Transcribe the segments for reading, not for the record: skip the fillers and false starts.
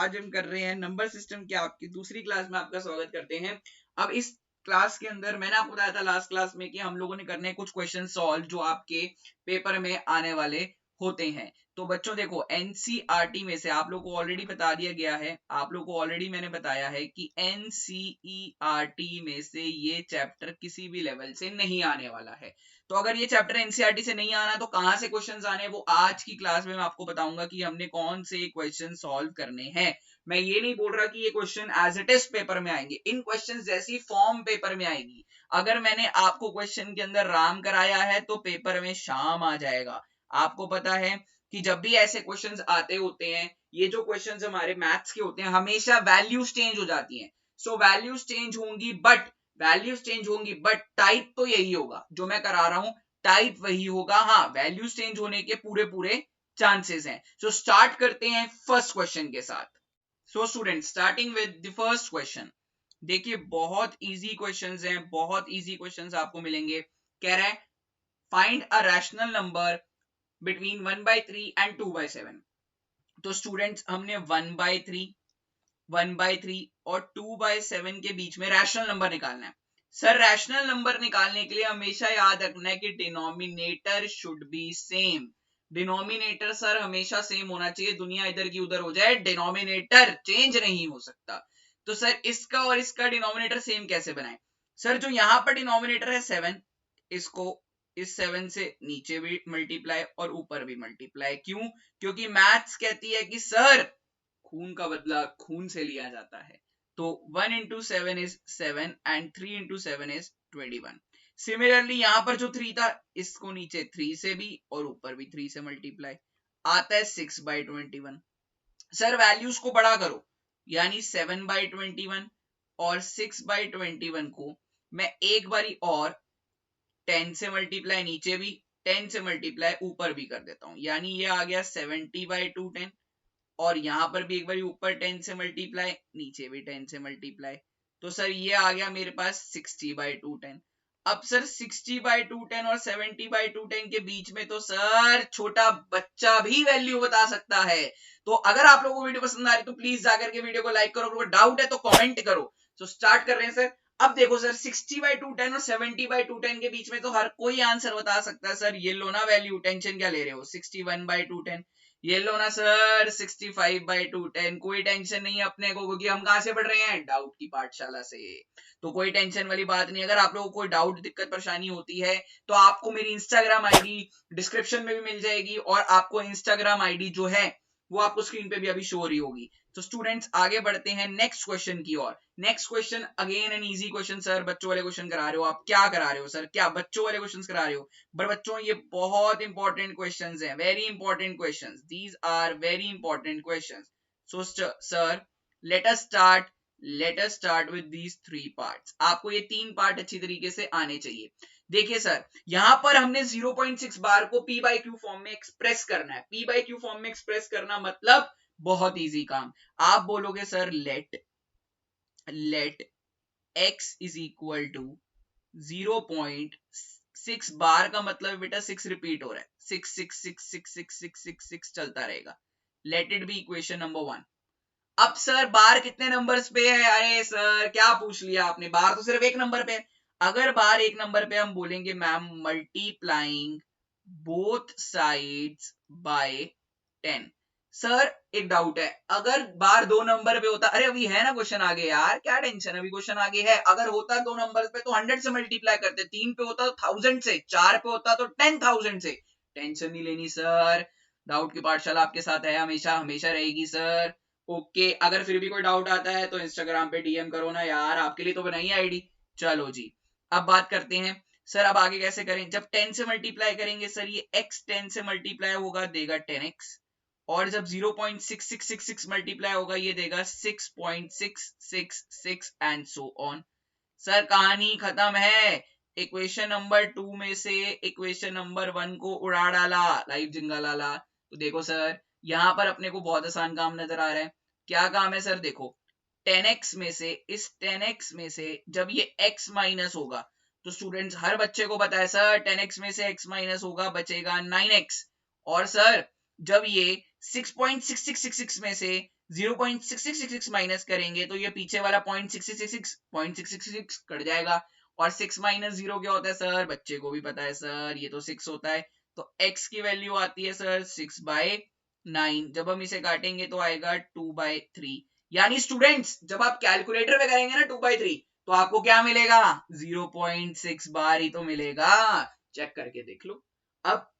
आज हम कर रहे हैं नंबर सिस्टम की आपकी दूसरी क्लास में आपका स्वागत करते हैं। अब इस क्लास के अंदर मैंने आपको बताया था लास्ट क्लास में कि हम लोगों ने करने कुछ क्वेश्चन सॉल्व जो आपके पेपर में आने वाले होते हैं। तो बच्चों देखो एनसीईआरटी में से आप लोग को ऑलरेडी बता दिया गया है, आप लोग को ऑलरेडी मैंने बताया है कि एनसीईआरटी में से ये चैप्टर किसी भी लेवल से नहीं आने वाला है। तो अगर ये चैप्टर एनसीईआरटी से नहीं आना तो कहां से क्वेश्चंस आने, वो आज की क्लास में मैं आपको बताऊंगा कि हमने कौन से क्वेश्चन सॉल्व करने हैं। मैं ये नहीं बोल रहा कि ये question as a test paper में आएंगे, इन क्वेश्चंस जैसी फॉर्म पेपर में आएगी। अगर मैंने आपको क्वेश्चन के अंदर राम कराया है तो पेपर में शाम आ जाएगा। आपको पता है कि जब भी ऐसे क्वेश्चंस आते होते हैं, ये जो क्वेश्चंस हमारे मैथ्स के होते हैं हमेशा वैल्यूज चेंज हो जाती हैं। सो वैल्यूज चेंज होंगी बट टाइप तो यही होगा जो मैं करा रहा हूं, टाइप वही होगा। हाँ, वैल्यूज चेंज होने के पूरे चांसेस हैं। सो स्टार्ट करते हैं फर्स्ट क्वेश्चन के साथ। So student starting with the first question, देखिए बहुत इजी क्वेश्चंस हैं, बहुत इजी क्वेश्चंस आपको मिलेंगे। कह रहा है find a rational number between 1/3 and 2/7। तो स्टूडेंट्स हमने 1/3 और 2/7 के बीच में रैशनल नंबर निकालना है। सर रैशनल नंबर निकालने के लिए हमेशा याद रखना है कि denominator should be same. Denominator sir हमेशा सेम होना चाहिए, दुनिया इधर की उधर हो जाए डिनोमिनेटर चेंज नहीं हो सकता। तो सर इसका और इसका डिनोमिनेटर सेम कैसे बनाए? सर जो यहां पर डिनोमिनेटर है 7, इसको इस 7 से नीचे भी मल्टीप्लाई और ऊपर भी मल्टीप्लाई। क्यों? क्योंकि मैथ्स कहती है कि सर खून का बदला खून से लिया जाता है। तो 1 into 7 is 7 and 3 into 7 is 21। Similarly यहां पर जो 3 था इसको नीचे 3 से भी और ऊपर भी 3 से मल्टीप्लाई, आता है 6/21। सर वैल्यूज को बड़ा करो, यानी 7/21 और 6/21 को मैं एक बारी और 10 से मल्टीप्लाई नीचे भी 10 से मल्टीप्लाई ऊपर भी कर देता हूं, यानी ये आ गया 70/210 और यहां पर भी एक बार ऊपर 10 से मल्टीप्लाई नीचे भी 10 से मल्टीप्लाई। तो सर ये आ गया मेरे पास 60/210। अब सर 60/210 और 70/210 के बीच में तो सर छोटा बच्चा भी वैल्यू बता सकता है। तो अगर आप लोगों को वीडियो पसंद आ रही तो प्लीज जाकर के वीडियो को लाइक करो, अगर डाउट है तो कमेंट करो। तो स्टार्ट कर रहे हैं सर। अब देखो सर 60/210 और 70/210 के बीच में तो हर कोई आंसर बता सकता है। सर ये लो ना वैल्यू, टेंशन क्या ले रहे हो? 61/210 ये लो ना सर 65/210, कोई टेंशन नहीं है अपने को, क्योंकि हम कहां से पढ़ रहे हैं? डाउट की पाठशाला से। तो कोई टेंशन वाली बात नहीं। अगर आप लोगों को कोई डाउट दिक्कत परेशानी होती है तो आपको मेरी इंस्टाग्राम आईडी डिस्क्रिप्शन में भी मिल जाएगी और आपको इंस्टाग्राम आईडी जो है वो आपको स्क्रीन पे भी अभी शो हो रही होगी। तो स्टूडेंट्स आगे बढ़ते हैं नेक्स्ट क्वेश्चन की ओर। Next question again an easy question. Sir बच्चों वाले क्वेश्चन करा रहे हो, आप क्या करा रहे हो सर? क्या बच्चों वाले क्वेश्चंस करा रहे हो? बट बच्चों ये बहुत इंपॉर्टेंट क्वेश्चंस हैं, very important questions, these are very important questions. So sir let us start with these 3 parts. आपको ये 3 पार्ट अच्छी तरीके से आने चाहिए। देखिए सर यहां पर हमने 0.6 बार को p by q फॉर्म में एक्सप्रेस करना है। p by q फॉर्म में एक्सप्रेस करना मतलब बहुत इजी काम। आप बोलोगे sir let x is equal to 0.6 bar का मतलब बेटा 6 रिपीट हो रहा है, 6 6 6 6 6 6 6 6 चलता रहेगा। Let it be equation number 1। अब सर बार कितने नंबर्स पे है? अरे सर क्या पूछ लिया आपने, बार तो सिर्फ एक नंबर पे है। अगर बार एक नंबर पे हम बोलेंगे ma'am multiplying both sides by 10। Sir एक डाउट है, अगर बार 2 नंबर पे होता, अरे अभी है ना क्वेश्चन आगे यार, क्या टेंशन, अभी क्वेश्चन आगे है। अगर होता 2 नंबर पे तो 100 से मल्टीप्लाई करते, 3 पे होता तो 1000 से, 4 पे होता तो 10,000 से। टेंशन नहीं लेनी सर, डाउट की पाठशाला आपके साथ है, हमेशा हमेशा रहेगी सर। ओके अगर फिर भी कोई डाउट आता है तो इंस्टाग्राम पे डीएम करो ना यार, आपके लिए तो बनाई है आईडी। चलो जी अब बात करते हैं सर, अब आगे कैसे करें? जब 10 से मल्टीप्लाई करेंगे सर ये x 10 से मल्टीप्लाई होगा देगा 10x, और जब 0.6666 मल्टीप्लाई होगा ये देगा 6.666 एंड सो ऑन। सर कहानी खत्म है। इक्वेशन नंबर 2 में से इक्वेशन नंबर 1 को उड़ा डाला, लाइव जिंगा लाला। तो देखो सर यहां पर अपने को बहुत आसान काम नजर आ रहा है। क्या काम है सर? देखो 10x में से, इस 10x में से जब ये x माइनस होगा तो स्टूडेंट्स हर बच्चे को पता है सर 10x में से x माइनस होगा बचेगा 9x। और सर जब ये 6.6666 में से 0.6666 माइनस करेंगे तो ये पीछे वाला 0.6666 कट जाएगा, और 6 माइनस 0 क्या होता है सर, बच्चे को भी पता है सर, ये तो 6 होता है। तो x की वैल्यू आती है सर 6/9। जब हम इसे काटेंगे तो आएगा 2/3। यानी स्टूडेंट्स जब आप कैलकुलेटर पे करेंगे ना 2/3 तो आपको क्या मिलेगा, 0.6 बार ही तो मिलेगा। चेक करके देख लो। अब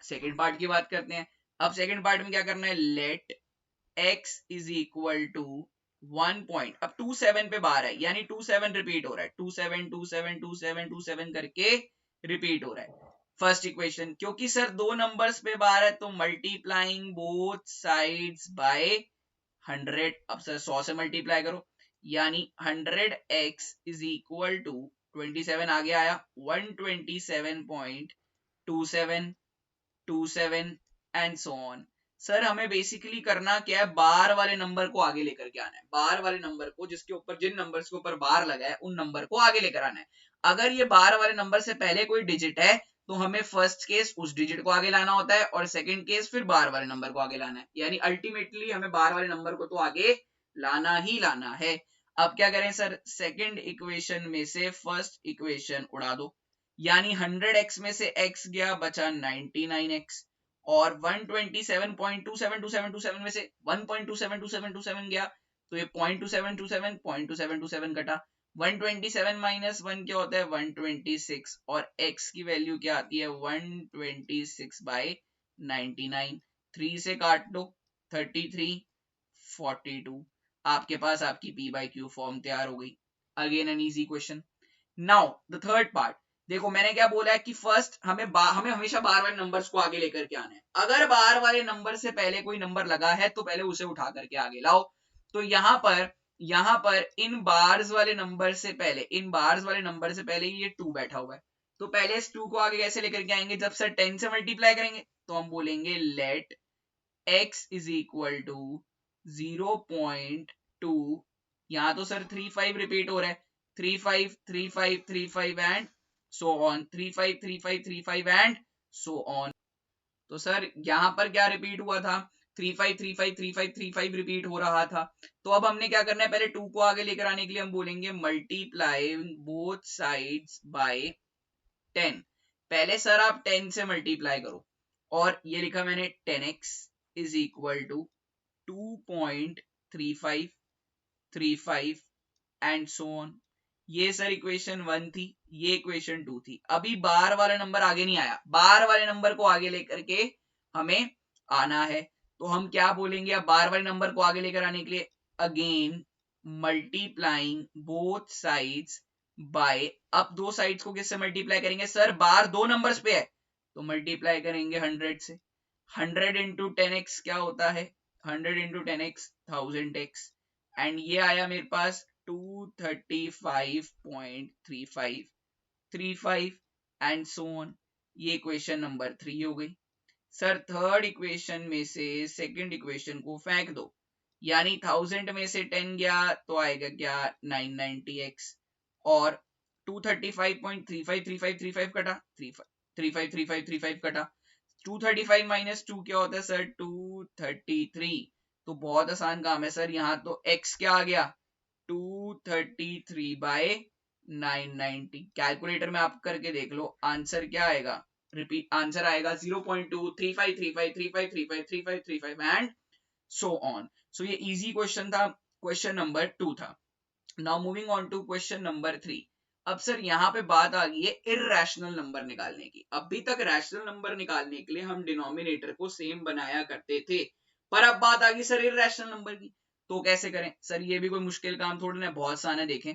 सेकेंड पार्ट की बात करते हैं। अब सेकेंड पार्ट में क्या करना है, let x is equal to 1 point, अब 27 पे बार है यानी 27 रिपीट हो रहा है, 27 27 27 27 करके रिपीट हो रहा है फर्स्ट इक्वेशन। क्योंकि सर दो नंबर्स पे बार है तो मल्टीप्लाइंग बोथ साइड्स बाय 100। अब सर 100 से मल्टीप्लाई करो यानी 100x इज इक्वल टू 27 आगे आया 127.2727 एंड सो ऑन। सर हमें बेसिकली करना क्या है, बार वाले नंबर को आगे लेकर के आना है, बार वाले नंबर को जिसके ऊपर जिन नंबर्स के ऊपर बार लगा है उन नंबर को आगे लेकर आना है। अगर ये बार वाले नंबर से पहले कोई डिजिट है तो हमें फर्स्ट केस उस डिजिट को आगे लाना होता है और सेकंड केस फिर बार वाले नंबर को आगे लाना है, यानी अल्टीमेटली हमें बार वाले नंबर को तो आगे लाना ही लाना है। अब क्या करें सर, सेकंड इक्वेशन में से फर्स्ट इक्वेशन उड़ा दो, यानी 100x में से x गया बचा 99x, और 127.272727 में से 1.272727 गया तो ये 0.2727 कटा, 127 माइनस 1 क्या होता है 126, और x की वैल्यू क्या आती है 126/99। 3 से काट दो 33 42, आपके पास आपकी p by q फॉर्म तैयार हो गई। Again an easy question. Now the third part, देखो मैंने क्या बोला है कि फर्स्ट हमें हमेशा बार वाले नंबर्स को आगे लेकर के आना है। अगर बार वाले नंबर से पहले कोई नंबर लगा है तो पहले उसे उठा करके आगे लाओ। तो यहाँ पर इन बार्स वाले नंबर से पहले ये 2 बैठा हुआ है, तो पहले इस 2 को आगे कैसे लेकर के आएंगे, जब सर 10 से मल्टीप्लाई करेंगे तो हम बोलेंगे let x is equal to 0.2, यहां तो सर 35 रिपीट हो रहा है, 35 35 35 and so on, 35 35 35 and so on. तो सर यहां पर क्या रिपीट हुआ था, 35 35 35 35 रिपीट हो रहा था। तो अब हमने क्या करना है, पहले 2 को आगे लेकर आने के लिए हम बोलेंगे मल्टीप्लाई बोथ साइड्स बाय 10। पहले सर आप 10 से मल्टीप्लाई करो, और ये लिखा मैंने 10x is equal to 2.3535 and so on. ये सर इक्वेशन 1 थी, ये इक्वेशन 2 थी। अभी बार वाला नंबर आगे नहीं आया, बार वाले नंबर को आगे लेकर के हमें आना है। तो हम क्या बोलेंगे, अब बार वाले नंबर को आगे लेकर आने के लिए again multiplying both sides by, अब दो साइड्स को किससे मल्टीप्लाई करेंगे सर, बार दो नंबर्स पे है तो मल्टीप्लाई करेंगे 100 से। 100 इंटू 10x क्या होता है, 100 इंटू 10x 1000x, एंड ये आया मेरे पास 235.35 एंड सो ऑन। ये इक्वेशन नंबर 3 हो गई। सर थर्ड इक्वेशन में से सेकंड इक्वेशन को फेंक दो, यानी 1000 में से 10 गया तो आएगा क्या 990x, और 235.353535 कटा 353535 कटा, 235 माइनस 2 क्या होता है सर 233। तो बहुत आसान काम है सर, यहाँ तो x क्या आ गया 233/990। कैलकुलेटर में आप करके देख लो आंसर क्या आएगा, रिपीट आंसर आएगा 0.23535353535 एंड सो ऑन। सो ये इजी क्वेश्चन था, क्वेश्चन नंबर 2 था। Now moving on to question number 3। अब सर यहाँ पे बात आ गई है इररेशनल नंबर निकालने की। अभी तक रैशनल नंबर निकालने के लिए हम डिनोमिनेटर को सेम बनाया करते थे, पर अब बात आ गई सर इररेशनल नंबर की, तो कैसे करें सर, ये भी कोई मुश्किल काम थोड़ी ना, बहुत आसान है। देखें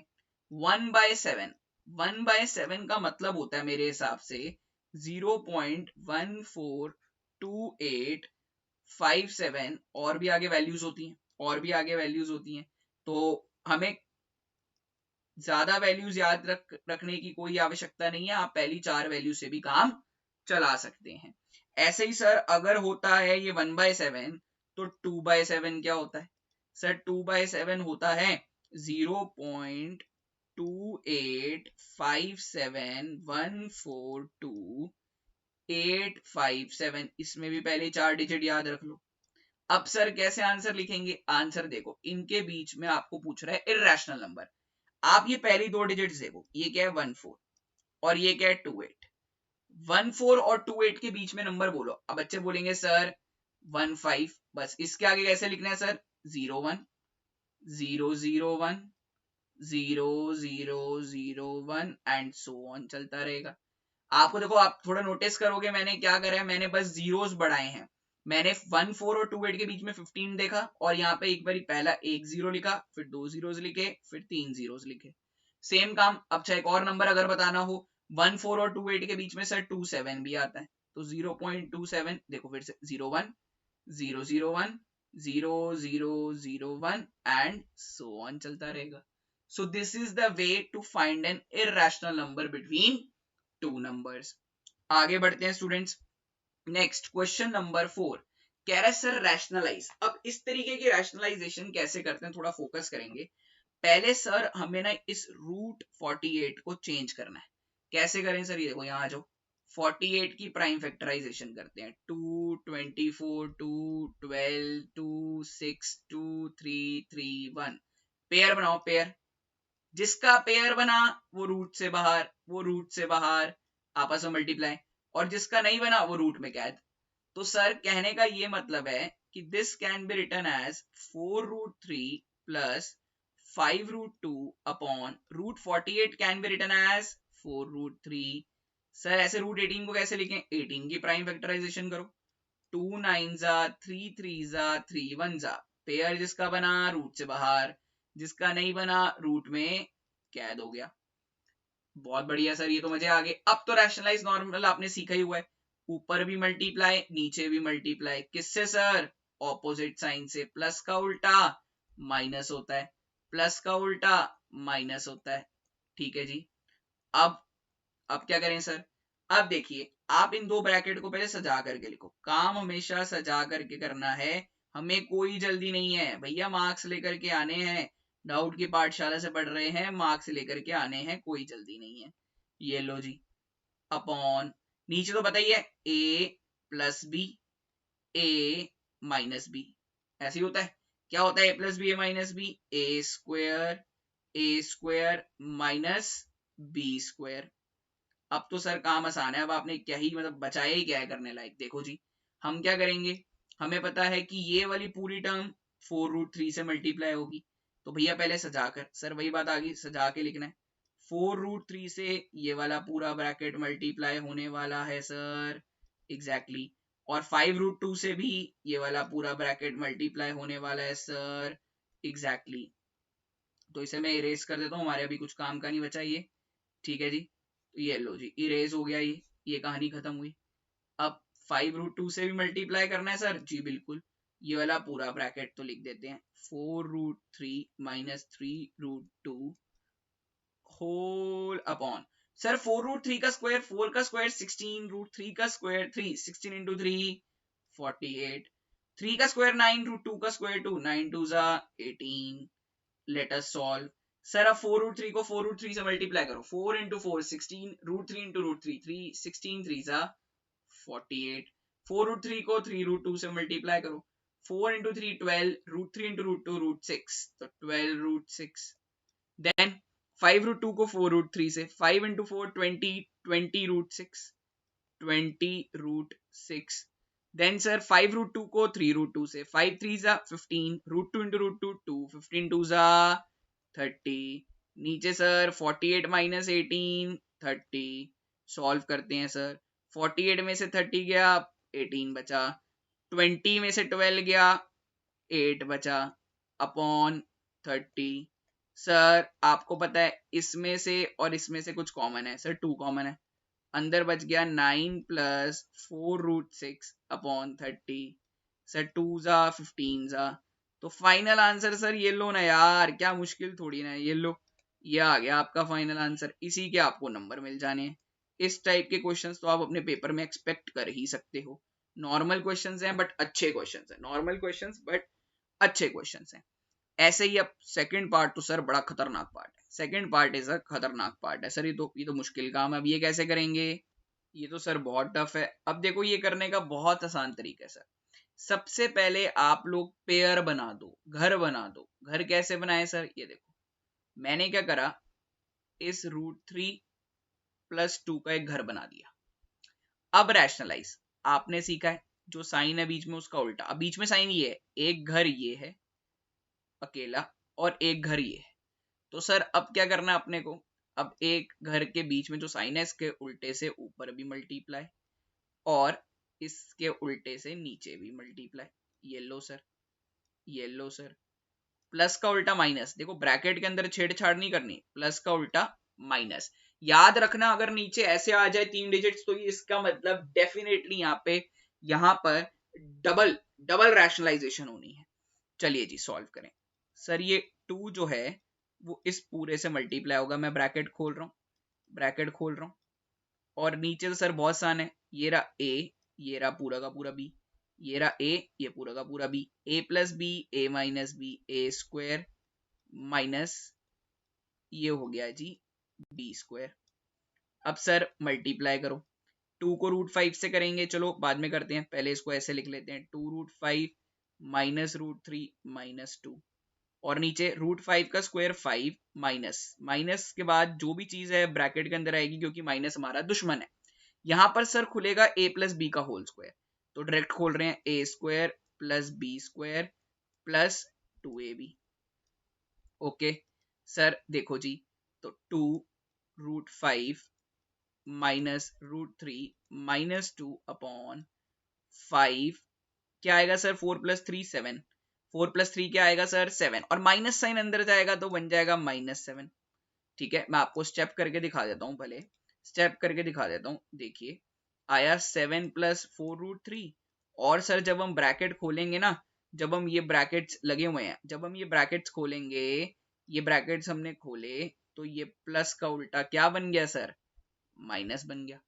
1/7 का मतलब होता है मेरे हिसाब से 0.142857, और भी आगे वैल्यूज होती हैं, तो हमें ज्यादा वैल्यूज याद रखने की कोई आवश्यकता नहीं है, आप पहली 4 वैल्यू से भी काम चला सकते हैं। ऐसे ही सर अगर होता है ये 1/7 तो 2/7 क्या होता है सर, 2/7 होता है 0.2857142 857, इसमें भी पहले 4 डिजिट याद रख लो। अब सर कैसे आंसर लिखेंगे? आंसर देखो, इनके बीच में आपको पूछ रहा है इर्रेशनल नंबर। आप ये पहली दो डिजिट्स देखो, ये क्या है 14 और ये क्या है 28। 14 और 28 के बीच में नंबर बोलो। अब बच्चे बोलेंगे सर 15, बस इसके आगे कैसे लिखना है सर? 01 001 0001 एंड सो ऑन चलता रहेगा। आपको देखो, आप थोड़ा नोटिस करोगे मैंने क्या करा है, मैंने बस जीरोस बढ़ाए हैं। मैंने 14 और 28 के बीच में 15 देखा और यहाँ पे एक बारी पहला एक जीरो लिखा, फिर दो जीरोस लिखे, फिर तीन जीरोस लिखे। सेम काम अब चाहे एक और नंबर अगर बताना हो, 14 और 28 के बीच में सर 27 भी आता है, तो 0.27 देखो, फिर से 01 001 0001 एंड सो ऑन चलता रहेगा। So this is the way to find an irrational number between two numbers. आगे बढ़ते हैं स्टूडेंट्स। नेक्स्ट क्वेश्चन नंबर 4 कह रहा है सर रैशनलाइज। अब इस तरीके की रैशनलाइजेशन कैसे करते हैं थोड़ा फोकस करेंगे। पहले सर हमें ना इस रूट 48 को चेंज करना है। कैसे करें सर? ये देखो यहाँ आ जाओ, 48 की प्राइम फैक्टराइजेशन करते हैं। 2 24 2 12 2 6 2 3 3 1। पेयर बनाओ, पेयर। जिसका पेयर बना वो रूट से बाहर, वो रूट से बाहर, आपस में मल्टीप्लाई। और जिसका नहीं बना वो रूट में कैद। तो सर कहने का ये मतलब है कि this can be written as 4√3 plus 5√2 upon root 48 can be written as 4√3। Sir ऐसे रूट 18 को कैसे लिखें? 18 की प्राइम फैक्टराइजेशन करो। 2 9 जा 3 3 जा 3 1 जा। पेयर जिसका बना रूट से बाहर, जिसका नहीं बना रूट में कैद हो गया। बहुत बढ़िया सर, ये तो मजे आ गए। अब तो रैशनलाइज नॉर्मल आपने सीखा ही हुआ है, ऊपर भी मल्टीप्लाई नीचे भी मल्टीप्लाई। किससे सर? ऑपोजिट साइन से। प्लस का उल्टा माइनस होता है, प्लस का उल्टा माइनस होता है। ठीक है जी। अब क्या करें सर? अब देखिए, आप इन दो ब्रैकेट को पहले सजा करके लिखो। काम हमेशा सजा करके करना है, हमें कोई जल्दी नहीं है भैया, मार्क्स लेकर के आने हैं। डाउट की पाठशाला से पढ़ रहे हैं, मार्क्स लेकर के आने हैं, कोई जल्दी नहीं है। ये लो जी, अपॉन नीचे तो बताइए a plus B, a minus b. ऐसे ही होता है। क्या होता है a plus B, a minus b? a square minus b square. अब तो सर काम आसान है। अब आपने क्या ही मतलब बचाया ही क्या है करने लायक। देखो जी, हम क्या करेंगे, हमें पता है कि ये वाली पूरी टर्म 4√3 से मल्टीप्लाई होगी। तो भैया पहले सजाकर, सर वही बात आ गई, सजा के लिखना है। 4√3 से ये वाला पूरा ब्रैकेट मल्टीप्लाई होने वाला है सर, एग्जैक्टली। और 5√2 से भी ये वाला पूरा ब्रैकेट मल्टीप्लाई होने वाला है सर, एग्जैक्टली। तो इसे मैं इरेज कर देता हूँ, हमारे अभी कुछ काम का नहीं बचा ये। ठीक है जी, तो ये लो जी, इरेज हो गया ये कहानी खत्म हुई। अब 5√2 से भी मल्टीप्लाई करना है सर जी, बिल्कुल। ये वाला पूरा ब्रैकेट तो लिख देते हैं, 4√3 माइनस 3√2 होल अपॉन सर 4√3 का स्क्वायर 4 का स्क्वायर 16, √3 का स्क्वायर 3, 16 इंटू 3 48, 3 का स्क्वायर 9, √2 का स्क्वायर 2, 9 2 जा 18। Let us solve. सर अब 4√3 को 4√3 से मल्टीप्लाई करो। 4 इंटू 4 16, √3 इंटू √3 3, 16 3 जा 48। 4√3 को 3√2 से मल्टीप्लाई करो। 4 इंटू 3 12, √3 इंटू √2 √6, तो 12√6। देन 5√2 को 4√3 से, 5 इंटू 4 20, 20√6, 20√6। देन सर 5√2 को 3√2 से, 5 3 जा 15, √2 इंटू √2 2, 15 2 जा 30। नीचे सर 48 माइनस 18 30। सॉल्व करते हैं सर। 48 में से 30 गया, 18 बचा। 20 में से 12 गया, 8 बचा, अपॉन 30। सर आपको पता है इसमें से और इसमें से कुछ कॉमन है सर, 2 कॉमन है। अंदर बच गया 9 प्लस 4√6 अपॉन 30। सर 2 जा 15 जा, तो फाइनल आंसर सर ये लो ना यार, क्या मुश्किल थोड़ी ना, ये लो, ये आ गया आपका फाइनल आंसर। इसी के आपको नंबर मिल जाने हैं। इस टाइप के क्वेश्चंस तो आप अपने पेपर में एक्सपेक्ट कर ही सकते हो। नॉर्मल क्वेश्चंस हैं बट अच्छे क्वेश्चंस हैं, नॉर्मल क्वेश्चंस बट अच्छे क्वेश्चंस हैं। ऐसे ही अब सेकंड पार्ट तो सर बड़ा खतरनाक पार्ट है। सेकंड पार्ट इज अ खतरनाक पार्ट है सर, ये तो मुश्किल काम है। अब ये कैसे करेंगे? ये तो सर बहुत टफ है। अब देखो, ये करने का बहुत आसान तरीका है सर। सबसे पहले आप लोग पेयर बना दो, घर बना दो। घर कैसे बनाए सर? ये देखो मैंने क्या करा, इस √3 + 2 का एक घर बना दिया। अब रैशनलाइज आपने सीखा है, जो साइन है बीच में उसका उल्टा। अब बीच में साइन ये है, एक घर ये है अकेला और एक घर ये है, तो सर अब क्या करना अपने को, अब एक घर के बीच में जो साइन है इसके उल्टे से ऊपर भी मल्टीप्लाई और इसके उल्टे से नीचे भी मल्टीप्लाई। ये लो सर, ये लो सर, प्लस का उल्टा माइनस। देखो ब्रैकेट के अंदर छेड़छाड़ नहीं करनी, प्लस का उल्टा माइनस। याद रखना अगर नीचे ऐसे आ जाए 3 डिजिट्स तो इसका मतलब डेफिनेटली यहां पर डबल डबल रैशनलाइजेशन होनी है। चलिए जी सॉल्व करें। सर ये 2 जो है वो इस पूरे से मल्टीप्लाई होगा, मैं ब्रैकेट खोल रहा हूं, ब्रैकेट खोल रहा हूं, और नीचे तो सर बहुत आसान है, ये रहा ए, ये रहा पूरा का पूरा बी, ये रहा ए, ये पूरा का पूरा b, a + b a - b a² minus ये हो गया जी b²। अब सर मल्टीप्लाई करो, 2 को √5 से करेंगे, चलो बाद में करते हैं, पहले इसको ऐसे लिख लेते हैं, 2√5 माइनस √3 माइनस 2, और नीचे √5 का स्क्वायर 5 माइनस, माइनस के बाद जो भी चीज है ब्रैकेट के अंदर आएगी क्योंकि माइनस हमारा दुश्मन है। यहां पर सर खुलेगा a + b का होल स्क्वायर, तो डायरेक्ट खोल रहे हैं a² + b² + 2ab। Okay sir देखो जी, तो 2√5 माइनस √3 माइनस 2 अपॉन 5 क्या आएगा सर, 4 + 3 7, 4 + 3 क्या आएगा सर 7, और माइनस साइन अंदर जाएगा तो बन जाएगा -7। ठीक है, मैं आपको स्टेप करके दिखा देता हूं, पहले स्टेप करके दिखा देता हूं। देखिए आया 7 + 4√3, और सर जब हम ब्रैकेट खोलेंगे ना, जब हम ये ब्रैकेट्स लगे हुए हैं, जब हम ये ब्रैकेट्स खोलेंगे, ये ब्रैकेट्स हमने खोले तो ये प्लस का उल्टा क्या बन गया सर, माइनस बन गया।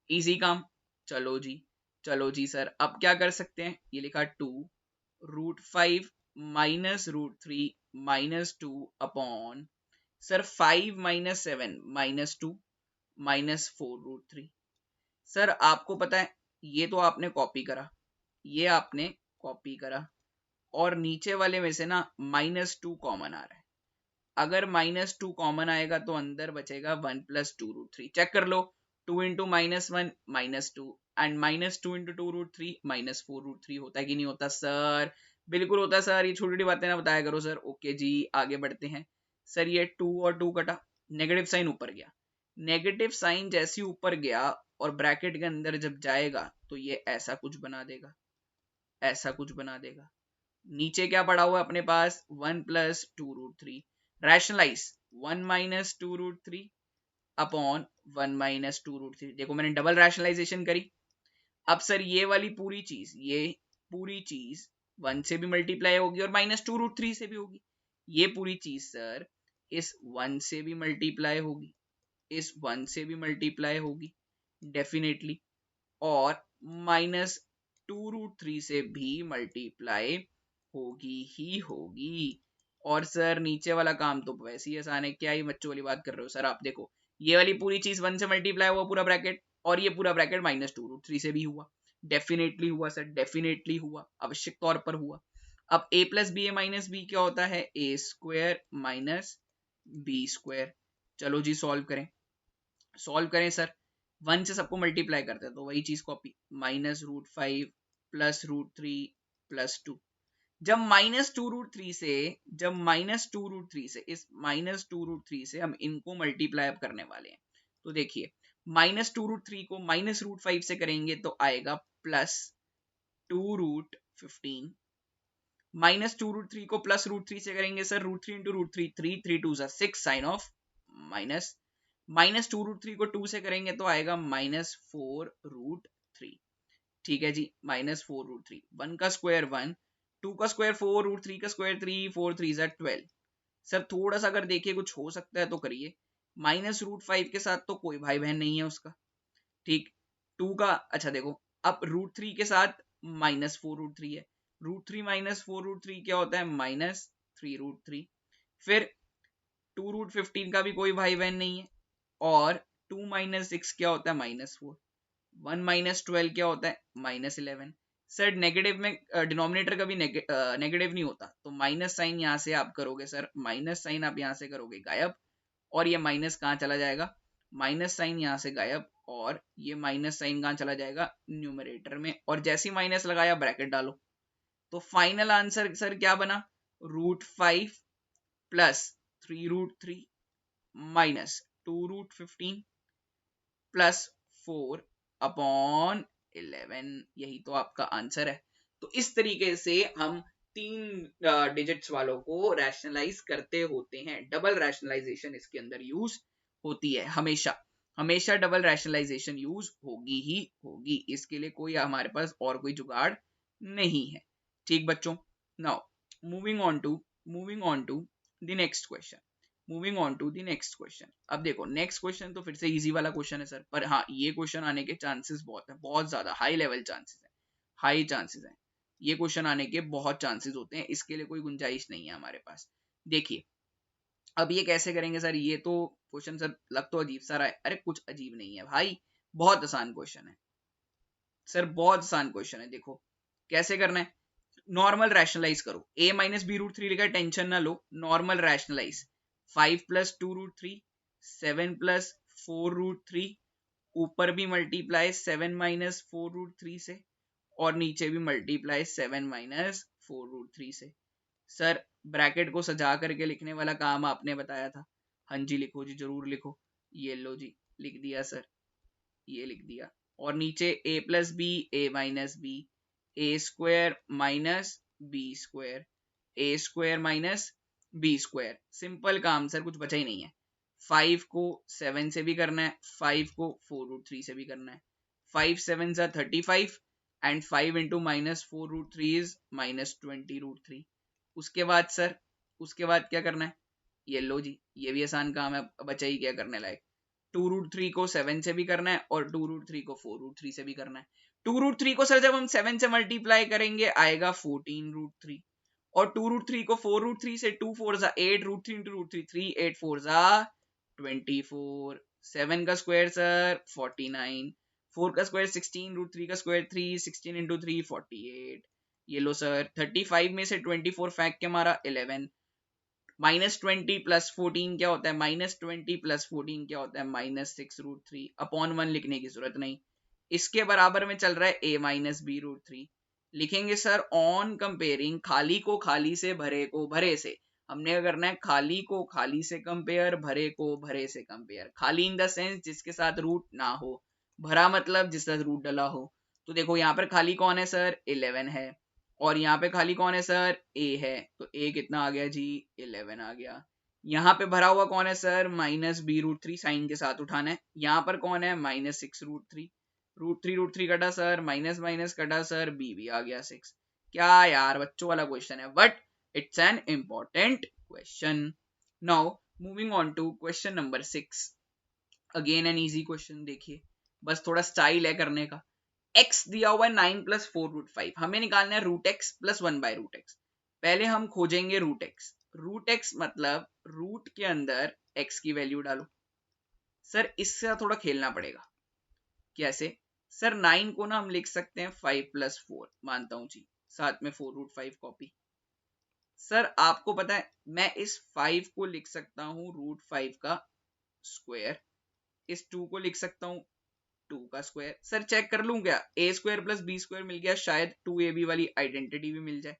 इजी काम। चलो जी, चलो जी सर अब क्या कर सकते हैं, ये लिखा 2√5 minus √3 minus 2 upon sir 5 - 7 -2 -4√3। Sir आपको पता है ये तो आपने कॉपी करा, ये आपने कॉपी करा, और नीचे वाले में से ना -2 कॉमन आ रहा है। अगर -2 कॉमन आएगा तो अंदर बचेगा 1 + 2√3। चेक कर लो, 2 × -1 -2 एंड -2 × 2√3 -4√3 होता है कि नहीं होता सर? बिल्कुल होता है सर, ये छोटी छोटी बातें ना बताया करो सर। ओके जी आगे बढ़ते हैं। सर ये 2 और 2 कटा, नेगेटिव साइन ऊपर गया, नेगेटिव साइन जैसे ही ऊपर गया और ब्रैकेट के अंदर जब जाएगा तो ये ऐसा कुछ बना देगा, ऐसा कुछ बना देगा। नीचे क्या पड़ा हुआ है अपने पास, 1 + 2√3, रैशनलाइज 1 - 2√3 अपॉन 1 - 2√3। देखो मैंने डबल रैशनलाइजेशन करी। अब सर ये वाली पूरी चीज, ये पूरी चीज 1 से भी मल्टीप्लाई होगी और -2√3 से भी होगी। ये पूरी चीज सर इस 1 से भी मल्टीप्लाई होगी, इस 1 से भी मल्टीप्लाई होगी डेफिनेटली, और -2√3 से भी मल्टीप्लाई होगी ही होगी। और सर नीचे वाला काम तो वैसे ही आसान है, क्या ही बच्चों वाली बात कर रहे हो सर? आप देखो ये वाली पूरी चीज 1 से मल्टीप्लाई हुआ पूरा ब्रैकेट, और ये पूरा ब्रैकेट -2√3 से भी हुआ, डेफिनेटली हुआ सर, डेफिनेटली हुआ, आवश्यक तौर पर हुआ। अब a + b a - b क्या होता है, a² - b²। चलो जी सॉल्व करें, सॉल्व करें सर। 1 से सबको मल्टीप्लाई करते हैं तो वही चीज कॉपी, -√5 + √3 + 2। जब -2√3 से, जब -2√3 से, इस -2√3 से हम इनको मल्टीप्लाई अप करने वाले हैं, तो देखिए -2√3 को -√5 से करेंगे तो आएगा +2√15, -2√3 को +√3 से करेंगे सर, √3 × √3 3 3 2 6 साइन ऑफ माइनस, -2√3 को 2 से करेंगे तो आएगा -4√3। ठीक है जी, -4√3, 1 का स्क्वायर 1, 2 का स्क्वायर 4, √3 का स्क्वायर 3, 4 3 12। सर थोड़ा सा अगर देखिए कुछ हो सकता है तो करिए, -√5 के साथ तो कोई भाई बहन नहीं है उसका, ठीक। 2 का अच्छा देखो, अब √3 के साथ -4√3 है, √3 -4√3 क्या होता है, -3√3। फिर 2√15 का भी कोई भाई बहन नहीं है, और 2 - 6 क्या होता है, -4। 1 - 12 क्या होता है, -11। सर नेगेटिव में डिनोमिनेटर कभी नेगेटिव नहीं होता, तो माइनस साइन यहाँ से आप करोगे सर, माइनस साइन आप यहाँ से करोगे गायब, और ये माइनस कहाँ चला जाएगा, माइनस साइन यहाँ से गायब, और ये माइनस साइन कहाँ चला जाएगा, न्यूमरेटर में, और जैसे ही माइनस लगाया ब्रैकेट डालो, तो फाइनल आंसर सर क्या बना, √5 प्लस 3√3 माइनस 2√15 प्लस 4/11, यही तो आपका आंसर है। तो इस तरीके से हम 3 डिजिट्स वालों को रैशनलाइज करते होते हैं। डबल रैशनलाइजेशन इसके अंदर यूज होती है, हमेशा हमेशा डबल रैशनलाइजेशन यूज होगी ही होगी, इसके लिए कोई हमारे पास और कोई जुगाड़ नहीं है। ठीक बच्चों, now moving on to the next question, moving on to the next question. अब देखो नेक्स्ट क्वेश्चन तो फिर से इजी वाला क्वेश्चन है सर, पर हाँ ये क्वेश्चन आने के चांसेस बहुत है, बहुत ज्यादा हाई लेवल चांसेस है, हाई चांसेस है, ये क्वेश्चन आने के बहुत चांसेस होते हैं, इसके लिए कोई गुंजाइश नहीं है हमारे पास। देखिए अब ये कैसे करेंगे सर, ये तो क्वेश्चन सर लग तो अजीब सा रहा है, अरे कुछ अजीब नहीं है भाई, बहुत आसान क्वेश्चन है सर, बहुत आसान क्वेश्चन है। देखो कैसे करना है, नॉर्मल रैशनलाइज करो, a minus b root three लिखा, टेंशन ना लो, नॉर्मल रैशनलाइज, 5 प्लस 2√3, 7 प्लस 4√3, ऊपर भी मल्टीप्लाई 7 माइनस 4√3 से, और नीचे भी मल्टीप्लाई 7 माइनस 4√3 से। सर ब्रैकेट को सजा करके लिखने वाला काम आपने बताया था, हाँ जी लिखो जी, जरूर लिखो, ये लो जी लिख दिया सर, ये लिख दिया, और नीचे a plus B, a minus b, a square minus b square, a square minus b square, simple काम सर, कुछ बचा ही नहीं है। 5 को 7 से भी करना है, 5 को 4√3 से भी करना है, 5 7 जा 35, and 5 into minus 4√3 is minus 20√3। उसके बाद सर, उसके बाद क्या करना है, ये लो जी, ये भी आसान काम है, बचा ही क्या करने लायक, 2√3 को 7 से भी करना है, और 2√3 को 4√3 से भी करना है। 2√3 को सर जब हम 7 से मल्टीप्लाई करेंगे आएगा 14√3, और 2√3 को 4√3 से 2 4 जा 8√3 इंटू √3 3 8 4 जा 24, 7 का स्क्वायर सर 49, 4 का स्क्वायर 16, √3 का स्क्वायर 3, 16 इंटू 3 48, ये लो सर 35 में से 24 फेंक के मारा 11, -20 प्लस 14 क्या होता है, -20 प्लस 14 क्या होता है, -6√3, अपॉन 1 लिखने की जरूरत नहीं, इसके बराबर में चल रहा है a minus b root three, लिखेंगे सर ऑन कंपेयरिंग खाली को खाली से, भरे को भरे से, हमने क्या करना है, खाली को खाली से कंपेयर, भरे को भरे से कंपेयर, खाली इन द सेंस जिसके साथ रूट ना हो, भरा मतलब जिसके साथ रूट डला हो। तो देखो यहाँ पर खाली कौन है सर, 11 है, और यहाँ पे खाली कौन है सर, a है, तो a कितना आ गया जी, 11 आ गया। यहाँ पे भरा हुआ कौन है सर, -b√3, साइन के साथ उठाना है, यहाँ पर कौन है, -6√3, √3 कटा सर, माइनस माइनस कटा सर, b भी आ गया 6। क्या यार बच्चों वाला क्वेश्चन है, but it's an important question. Now moving on to question number 6, again an easy question. देखिए बस थोड़ा स्टाइल है करने का, x दिया हुआ है 9 प्लस 4√5, हमें निकालना है √x प्लस 1/√x। पहले हम खोजेंगे √x, √x मतलब रूट के अंदर x की वैल्यू डालो। सर इससे थोड़ा खेलना पड़ेगा, कैसे सर, 9 को ना हम लिख सकते हैं 5 प्लस 4, मानता हूं जी, साथ में 4√5 कॉपी। सर आपको पता है मैं इस 5 को लिख सकता हूं √5 का स्क्वायर, इस 2 को लिख सकता हूं 2 का स्क्वायर। सर चेक कर लूं क्या, a square plus B square मिल गया, शायद 2ab वाली आइडेंटिटी भी मिल जाए।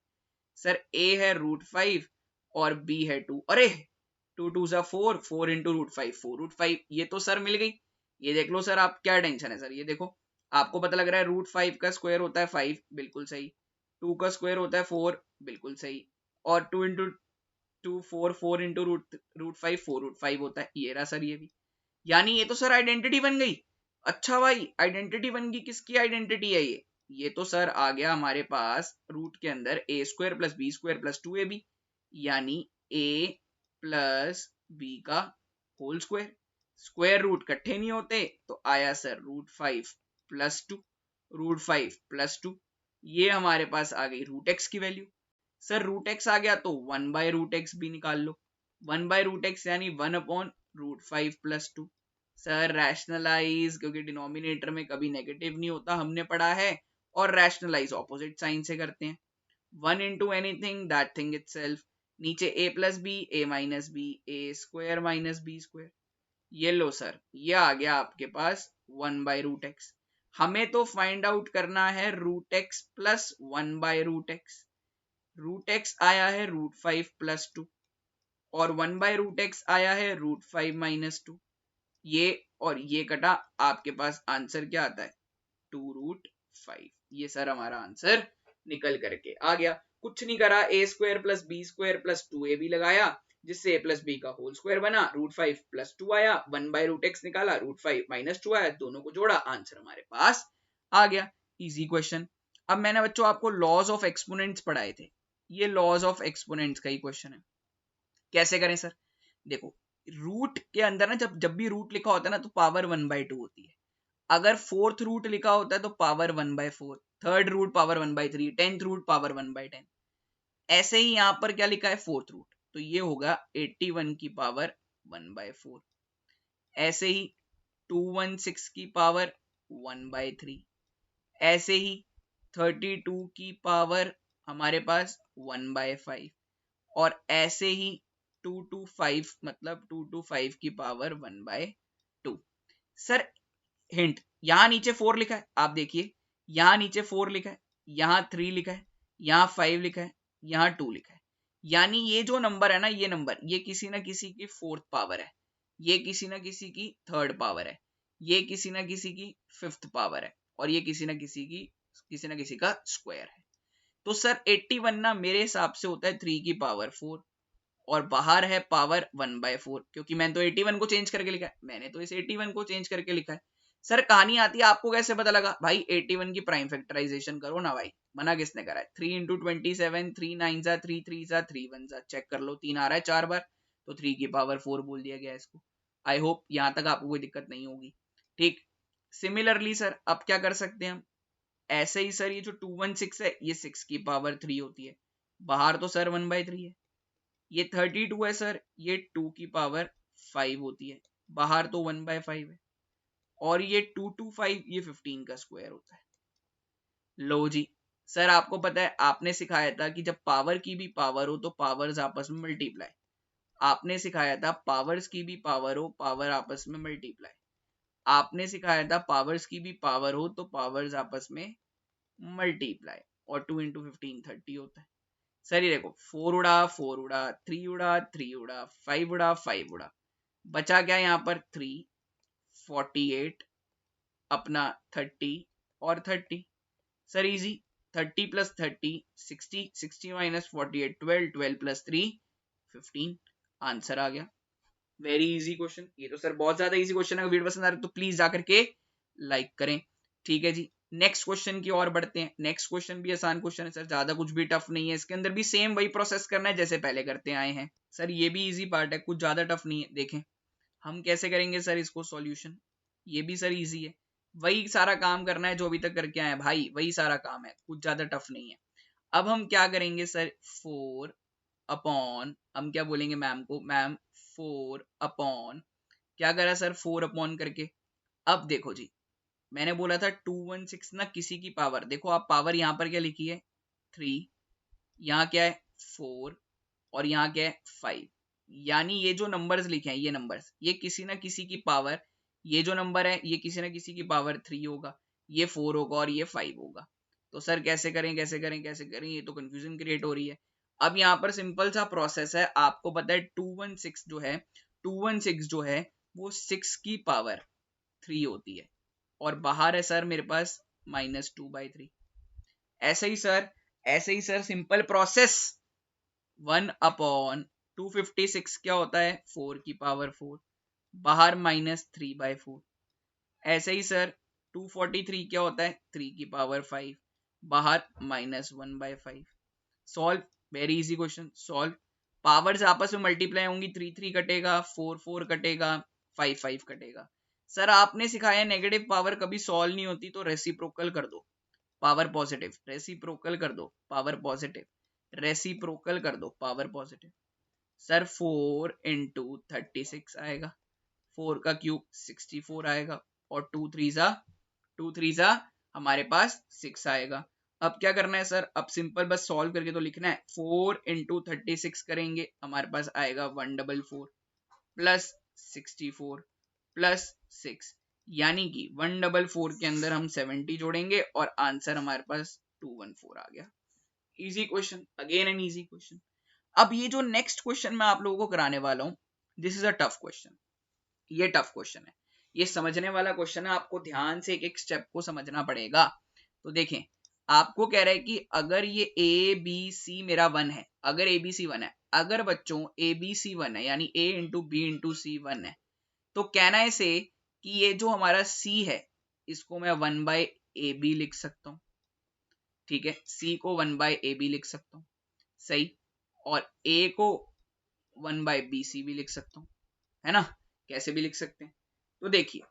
सर a है √5 और b है 2, अरे 2 2 जा 4, 4 इंटू √5 4√5, ये तो सर मिल गई। ये देख लो सर, आप क्या टेंशन है सर, ये देखो आपको पता लग रहा है √5 का स्क्वायर होता है 5, बिल्कुल सही, 2 का स्क्वायर होता है 4, बिल्कुल सही, और 2 इंटू 2 4, 4 इंटू √5 4√5 होता है, ये रहा सर ये भी, यानी ये तो सर आइडेंटिटी बन गई। अच्छा भाई आइडेंटिटी बन गई, किसकी आइडेंटिटी है ये तो सर आ गया हमारे पास रूट के अंदर a square plus B square plus 2ab, यानी a प्लस b का होल स्क्वायर, स्क्वायर रूट इकट्ठे नहीं होते, तो आया सर √5 प्लस 2, √5 प्लस 2, ये हमारे पास आ गई √x की वैल्यू। सर √x आ गया तो 1/√x भी निकाल लो, 1/√x यानी 1/√5 प्लस 2। सर रैशनलाइज, क्योंकि डिनोमिनेटर में कभी नेगेटिव नहीं होता, हमने पढ़ा है, और रैशनलाइज ऑपोजिट साइन से करते हैं। 1 into anything that thing itself, नीचे a plus b, a minus b, a square minus b square। ये लो सर, ये आ गया आपके पास 1 by root x। हमें तो फाइंड आउट करना है root x plus 1 by root x। Root x आया है √5 plus 2 और 1 by root x आया है √5 minus 2। ये और ये कटा, आपके पास आंसर क्या आता है 2√5। ये सर हमारा आंसर निकल करके आ गया। कुछ नहीं करा, a square plus B square plus 2ab लगाया, जिससे a प्लस बी का होल स्क्वायर बना, √5 प्लस 2 आया, 1 by root x निकाला, √5 माइनस 2 आया, दोनों को जोड़ा, आंसर हमारे पास आ गया। Easy question. अब मैंने बच्चों आपको लॉज ऑफ एक्सपोनेंट्स पढ़ाए थे, ये लॉज ऑफ एक्सपोनेंट्स का ही क्वेश्चन है। कैसे करें सर? देखो, रूट के अंदर ना जब भी रूट लिखा होता है ना तो पावर 1/2 होती है। अगर फोर्थ रूट लिखा होता है तो power 1/4, third root power 1/3, 10th root power 1/10। ऐसे ही यहां पर क्या लिखा है फोर्थ रूट, तो ये होगा 81 की पावर 1/4। ऐसे ही 216 की पावर 1/3। ऐसे ही 32 की पावर हमारे पास 1/5। और ऐसे ही 225 मतलब 225 की पावर 1/2। सर हिंट, यहां नीचे 4 लिखा है, आप देखिए यहां नीचे 4 लिखा है, यहां 3 लिखा है, यहां 5 लिखा है, यहां 2 लिखा है। यानी ये जो नंबर है ना, ये नंबर, ये किसी ना किसी की फोर्थ पावर है, ये किसी ना किसी की थर्ड पावर है, ये किसी ना किसी की फिफ्थ पावर है, और ये किसी ना किसी का स्क्वायर है। तो सर 81 ना मेरे हिसाब से होता है 3 की पावर 4, और बाहर है पावर 1/4, क्योंकि मैंने तो 81 को चेंज करके लिखा है, मैंने तो इस 81 को चेंज करके लिखा है। सर कहानी आती है, आपको कैसे पता लगा? भाई 81 की प्राइम फैक्टराइजेशन करो ना भाई, मना किसने करा है? 3 into 27, 3 9 3 3 3 1 चेक कर लो, 3 आ रहा है 4 बार, तो 3 की पावर 4 बोल दिया गया इसको। आई होप यहां तक आपको कोई दिक्कत नहीं होगी। ठीक, सिमिलरली सर अब क्या कर सकते हैं हम, ऐसे ही सर ये जो 216 है, ये 6 की पावर 3 होती है, बाहर तो सर 1/3 है। ये 32 है सर, ये 2 की पावर 5 होती है, बाहर तो 1/5 है। और ये 225, ये 15 का स्क्वायर होता है। लो जी, सर आपको पता है आपने सिखाया था कि जब पावर की भी पावर हो तो पावर्स आपस में मल्टीप्लाई। आपने सिखाया था पावर्स की भी पावर हो, पावर आपस में मल्टीप्लाई। आपने सिखाया था पावर्स की भी पावर हो तो पावर्स आपस में मल्टीप्लाई। और 2 into 15 30 होता है। सर ये देखो, 4 उड़ा 4 उड़ा, 3 उड़ा 3 उड़ा, 5 उड़ा 5 उड़ा, बचा क्या यहाँ पर 3, 48 अपना 30 और 30। Sir easy, 30 plus 30 60, 60 minus 48 12, 12 plus 3 15, answer आ गया। वेरी इजी क्वेश्चन, ये तो सर बहुत ज्यादा इजी क्वेश्चन है। वीडियो पसंद आ रहा है तो प्लीज जाकर के लाइक करें। ठीक है जी, नेक्स्ट क्वेश्चन की ओर बढ़ते हैं। नेक्स्ट क्वेश्चन भी आसान क्वेश्चन है सर, ज्यादा कुछ भी टफ नहीं है, इसके अंदर भी सेम वही प्रोसेस करना है जैसे पहले करते आए हैं। सर ये भी इजी पार्ट है, कुछ ज्यादा टफ नहीं है। देखें हम कैसे करेंगे सर इसको सॉल्यूशन, ये भी सर इजी है, वही सारा काम करना है जो अभी तक करके आए हैं भाई, वही सारा काम है, कुछ ज्यादा टफ नहीं है। अब हम क्या करेंगे सर, 4 अपॉन, हम क्या बोलेंगे मैम को, मैम 4 अपॉन, क्या करा सर 4 अपॉन करके। अब देखो जी, मैंने बोला था 216 ना किसी की पावर, देखो आप पावर यहां पर क्या लिखी है 3, यहाँ क्या है 4, और यहाँ क्या है 5। यानी ये जो नंबर्स लिखे हैं, ये नंबर्स, ये किसी ना किसी की पावर, ये जो नंबर है ये किसी ना किसी की पावर 3 होगा, ये 4 होगा और ये 5 होगा। तो सर कैसे करें कैसे करें कैसे करें, ये तो कंफ्यूजन क्रिएट हो रही है। अब यहाँ पर सिंपल सा प्रोसेस है, आपको पता है 216 जो है, 216 जो है वो 6 की पावर 3 होती है, और बाहर है सर मेरे पास -2/3। ऐसे ही सर, ऐसे ही सर सिंपल प्रोसेस, 1 अपॉन 256 क्या होता है 4 की पावर 4, बाहर -3/4। ऐसे ही सर 243 क्या होता है 3 की पावर 5, बाहर -1/5। Solve, very easy question, solve. Powers आपस में मल्टीप्लाई होंगी, 3 3 कटेगा, 4 4 कटेगा, 5 5 कटेगा। सर आपने सिखाया नेगेटिव पावर कभी सॉल्व नहीं होती, तो रेसिप्रोकल कर दो, पावर पॉजिटिव, रेसिप्रोकल कर दो, पावर पॉजिटिव, रेसिप्रोकल कर दो, पावर पॉजिटिव। सर 4 into 36 आएगा, 4 का क्यूब 64 आएगा, और 2 3 सा हमारे पास 6 आएगा। अब क्या करना है सर, अब सिंपल बस सॉल्व करके तो लिखना है। 4 इंटू 36 करेंगे, हमारे पास आएगा 144 प्लस 64 प्लस 6, यानी कि 144 के अंदर हम 70 जोड़ेंगे और आंसर हमारे पास 214 आ गया। Easy question, again an easy question. अब ये जो नेक्स्ट क्वेश्चन मैं आप लोगों को कराने वाला हूं, this is a tough question. ये टफ क्वेश्चन है, ये समझने वाला क्वेश्चन है, आपको ध्यान से एक एक स्टेप को समझना पड़ेगा। तो देखें, आपको कह रहा है कि अगर ये ए बी सी मेरा 1 है, अगर ए बी सी 1 है, अगर बच्चों ए बी सी 1 है यानी ए इंटू बी इंटू सी 1 है, तो कहना है से कि ये जो हमारा सी है इसको मैं 1 बाय ए बी लिख सकता हूं। ठीक है, सी को 1 बाय ए बी लिख सकता हूं, सही, और ए को 1 बाय बी सी भी लिख सकता हूं, है ना, कैसे भी लिख सकते हैं। तो देखिए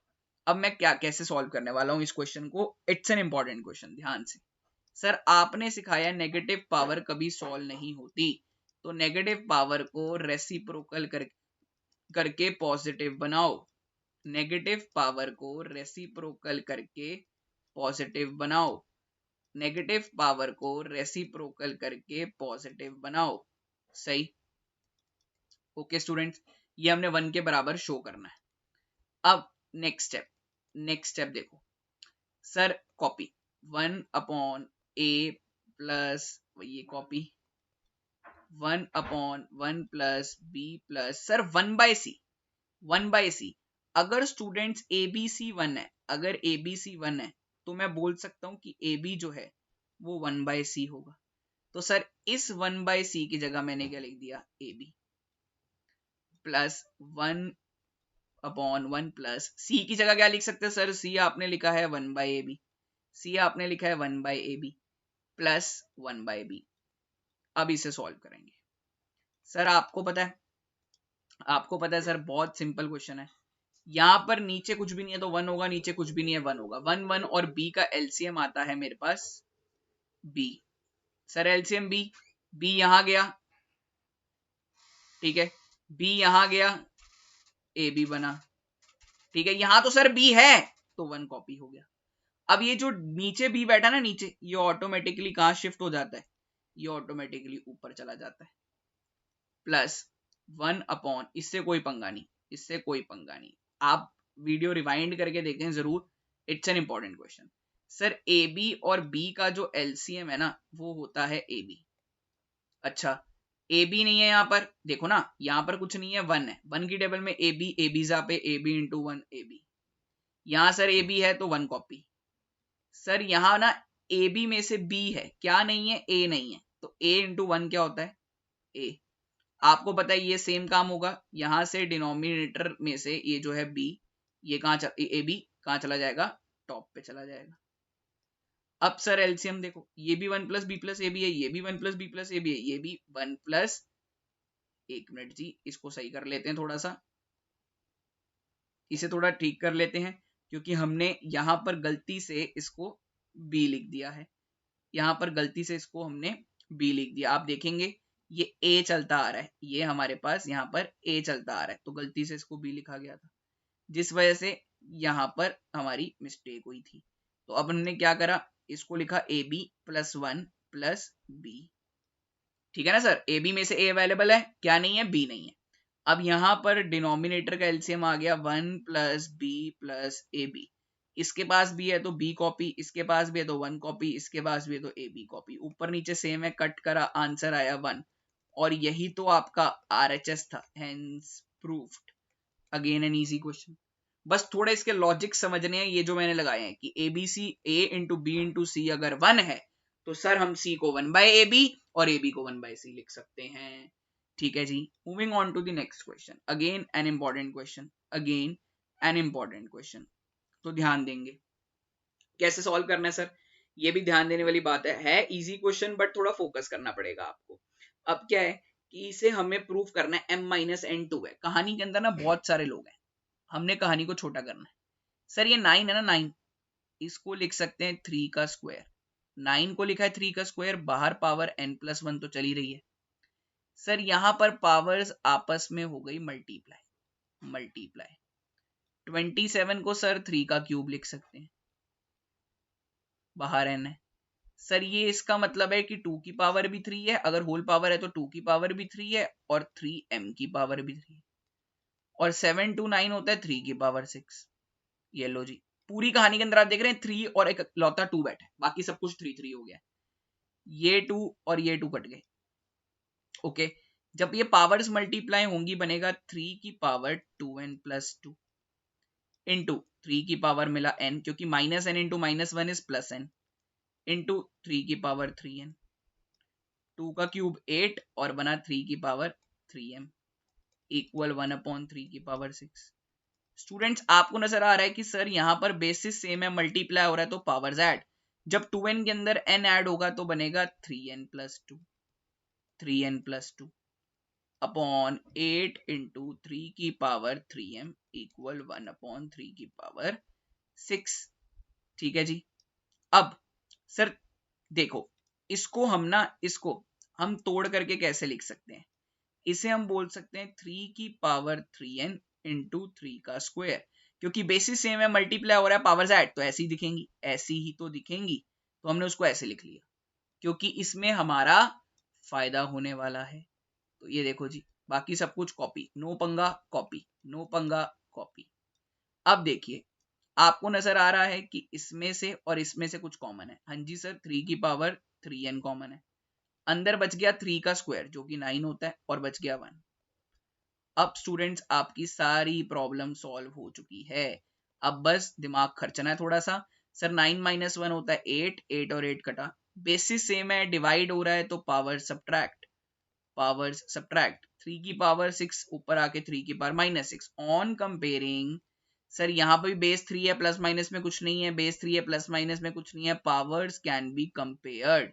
अब मैं क्या कैसे सॉल्व करने वाला हूं इस क्वेश्चन को। इट्स एन इंपॉर्टेंट क्वेश्चन, ध्यान से। सर आपने सिखाया नेगेटिव पावर कभी सॉल्व नहीं होती, तो नेगेटिव पावर को रेसिप्रोकल करके पॉजिटिव बनाओ। नेगेटिव पावर को रेसिप्रोकल करके पॉजिटिव बनाओ। नेगेटिव पावर को रेसिप्रोकल करके पॉजिटिव बनाओ, सही। ओके स्टूडेंट्स, ये हमने 1 के बराबर शो करना है। अब नेक्स्ट स्टेप देखो sir, copy 1 upon A plus ये copy 1 upon 1 plus B plus sir 1 by C, 1 by C. अगर स्टूडेंट्स ए बी सी 1 है, अगर ए बी सी 1 है, तो मैं बोल सकता हूं कि ए बी जो है वो 1 बाय सी होगा। तो सर इस 1 बाय सी की जगह मैंने क्या लिख दिया, A B plus 1 upon 1 plus C की जगह क्या लिख सकते हैं सर, सी आपने लिखा है 1 बाय ए बी, सी आपने लिखा है 1 by a B plus 1 by b. अब इसे सॉल्व करेंगे। सर आपको पता है सर, बहुत सिंपल क्वेश्चन है। यहां पर नीचे कुछ भी नहीं है तो 1 होगा, नीचे कुछ भी नहीं है 1 होगा। 1 1 और बी का एलसीएम आता है मेरे पास B. Sir LCM B, B यहां गया, ठीक है, बी यहां गया, ए बी बना, ठीक है, यहां तो सर बी है तो 1 कॉपी हो गया। अब ये जो नीचे बी बैठा ना नीचे, ये ऑटोमेटिकली कहां शिफ्ट हो जाता है, ये ऑटोमेटिकली ऊपर चला जाता है। प्लस 1 अपॉन, इससे कोई पंगा नहीं, इससे कोई पंगा नहीं, आप वीडियो रिवाइंड करके देखें जरूर, it's an important question. Sir a b और बी का जो एलसीएम है ना वो होता है ए बी। अच्छा, ए बी नहीं है यहां पर, देखो ना यहां पर कुछ नहीं है, 1 है, 1 की टेबल में ए बी जा पे a b into 1 a b, यहां सर ए बी है तो 1 कॉपी। सर यहां ना ए बी में से बी है, क्या नहीं है, ए नहीं है, तो ए इंटू 1 क्या होता है, ए। आपको पता है ये सेम काम होगा, यहां से डिनोमिनेटर में से ये जो है बी, ये कहां ए बी कहां चला जाएगा, टॉप पे चला जाएगा। अब सर एलसीएम देखो, ये भी 1 plus B plus a b है, ये भी 1 plus B plus a b है, ये भी 1 प्लस, एक मिनट जी इसको सही कर लेते हैं, थोड़ा सा इसे थोड़ा ठीक कर लेते हैं, क्योंकि हमने यहां पर गलती से इसको बी लिख दिया है, यहां पर गलती से इसको हमने बी लिख दिया। आप देखेंगे ये ए चलता आ रहा है, ये हमारे पास यहाँ पर ए चलता आ रहा है, तो गलती से इसको बी लिखा गया था, जिस वजह से यहां पर हमारी मिस्टेक हुई थी। तो अब हमने क्या करा, इसको लिखा a B plus 1 plus b, ठीक है ना सर, ए बी में से ए अवेलेबल है, क्या नहीं है, बी नहीं है। अब यहां पर डिनोमिनेटर का एलसीएम आ गया 1 plus B plus a b, इसके पास भी है तो बी कॉपी, इसके पास भी है तो 1 कॉपी, इसके पास भी है तो ए बी कॉपी, ऊपर नीचे सेम है, कट करा, आंसर आया 1, और यही तो आपका आरएचएस था, hence proved. Again an easy question, बस थोड़ा इसके लॉजिक समझने हैं, ये जो मैंने लगाए हैं कि A B C, A into B into C अगर 1 है तो सर हम सी को 1 बाय ए बी और ए बी को 1 बाय सी लिख सकते हैं। ठीक है जी, moving on to the next question, again an important question, again an important question. तो ध्यान देंगे कैसे सॉल्व करना है सर, ये भी ध्यान देने वाली बात है इजी क्वेश्चन बट थोड़ा फोकस करना पड़ेगा आपको। अब क्या है कि इसे हमें प्रूफ करना है, m माइनस एन टू है, कहानी के अंदर ना बहुत सारे लोग हैं, हमने कहानी को छोटा करना है। सर ये 9 है ना, 9 इसको लिख सकते हैं 3 का स्क्वायर, 9 को लिखा है 3 का स्क्वायर, बाहर पावर n प्लस 1 तो चली रही है। सर यहां पर पावर्स आपस में हो गई मल्टीप्लाई 27 को सर 3 का क्यूब लिख सकते हैं, बाहर n है। सर ये इसका मतलब है कि 2 की पावर भी 3 है, अगर होल पावर है तो 2 की पावर भी 3 है और 3m की पावर भी 3 है, और 7 to 9 होता है 3 की पावर 6। ये लो जी, पूरी कहानी के अंदर आप देख रहे हैं 3 और एक लौता 2 बैठा है, बाकी सब कुछ 3 3 हो गया। ये 2 और ये 2 कट गए। ओके, जब ये पावर्स मल्टीप्लाई होंगी बनेगा 3 की पावर 2n प्लस 2 इंटू 3 की पावर मिला n, क्योंकि minus n into minus 1 is plus n, into 3 की पावर 3n, 2 का क्यूब 8 और बना 3 की पावर 3m इक्वल 1/3 की पावर 6। स्टूडेंट्स आपको नजर आ रहा है कि सर यहां पर बेसिस सेम है, मल्टीप्लाई हो रहा है तो पावर्स ऐड, जब 2n के अंदर n ऐड होगा तो बनेगा 3n plus 2, 3n plus 2 upon 8 into 3 की पावर 3m इक्वल 1/3 की पावर 6। ठीक है जी। अब सर देखो, इसको हम तोड़ करके कैसे लिख सकते हैं, इसे हम बोल सकते हैं 3 की पावर 3n इंटू 3 का स्क्वायर, क्योंकि बेसिस सेम है, मल्टीप्लाई हो रहा है, पावर्स ऐड, तो ऐसी ही दिखेंगी, ऐसी ही तो दिखेंगी, तो हमने उसको ऐसे लिख लिया क्योंकि इसमें हमारा फायदा होने वाला है। तो ये देखो जी, बाकी सब कुछ कॉपी, नो पंगा कॉपी, नो पंगा कॉपी। अब देखिए आपको नजर आ रहा है कि इसमें से और इसमें से कुछ कॉमन है। हाँ जी सर, 3 की पावर 3n कॉमन है, अंदर बच गया 3 का स्क्वायर जो कि 9 होता है और बच गया 1। अब स्टूडेंट्स आपकी सारी प्रॉब्लम सॉल्व हो चुकी है, अब बस दिमाग खर्चना है थोड़ा सा। सर 9 माइनस 1 होता है 8, 8 और 8 कटा, बेसिस सेम है, डिवाइड हो रहा है तो पावर सब्ट्रैक्ट, पावर्स सब्ट्रैक्ट, 3 की पावर 6 ऊपर आके 3 की power minus 6 on comparing. Sir यहाँ पे भी बेस 3 है, प्लस माइनस में कुछ नहीं है, बेस 3 है प्लस माइनस में कुछ नहीं है, powers can be compared,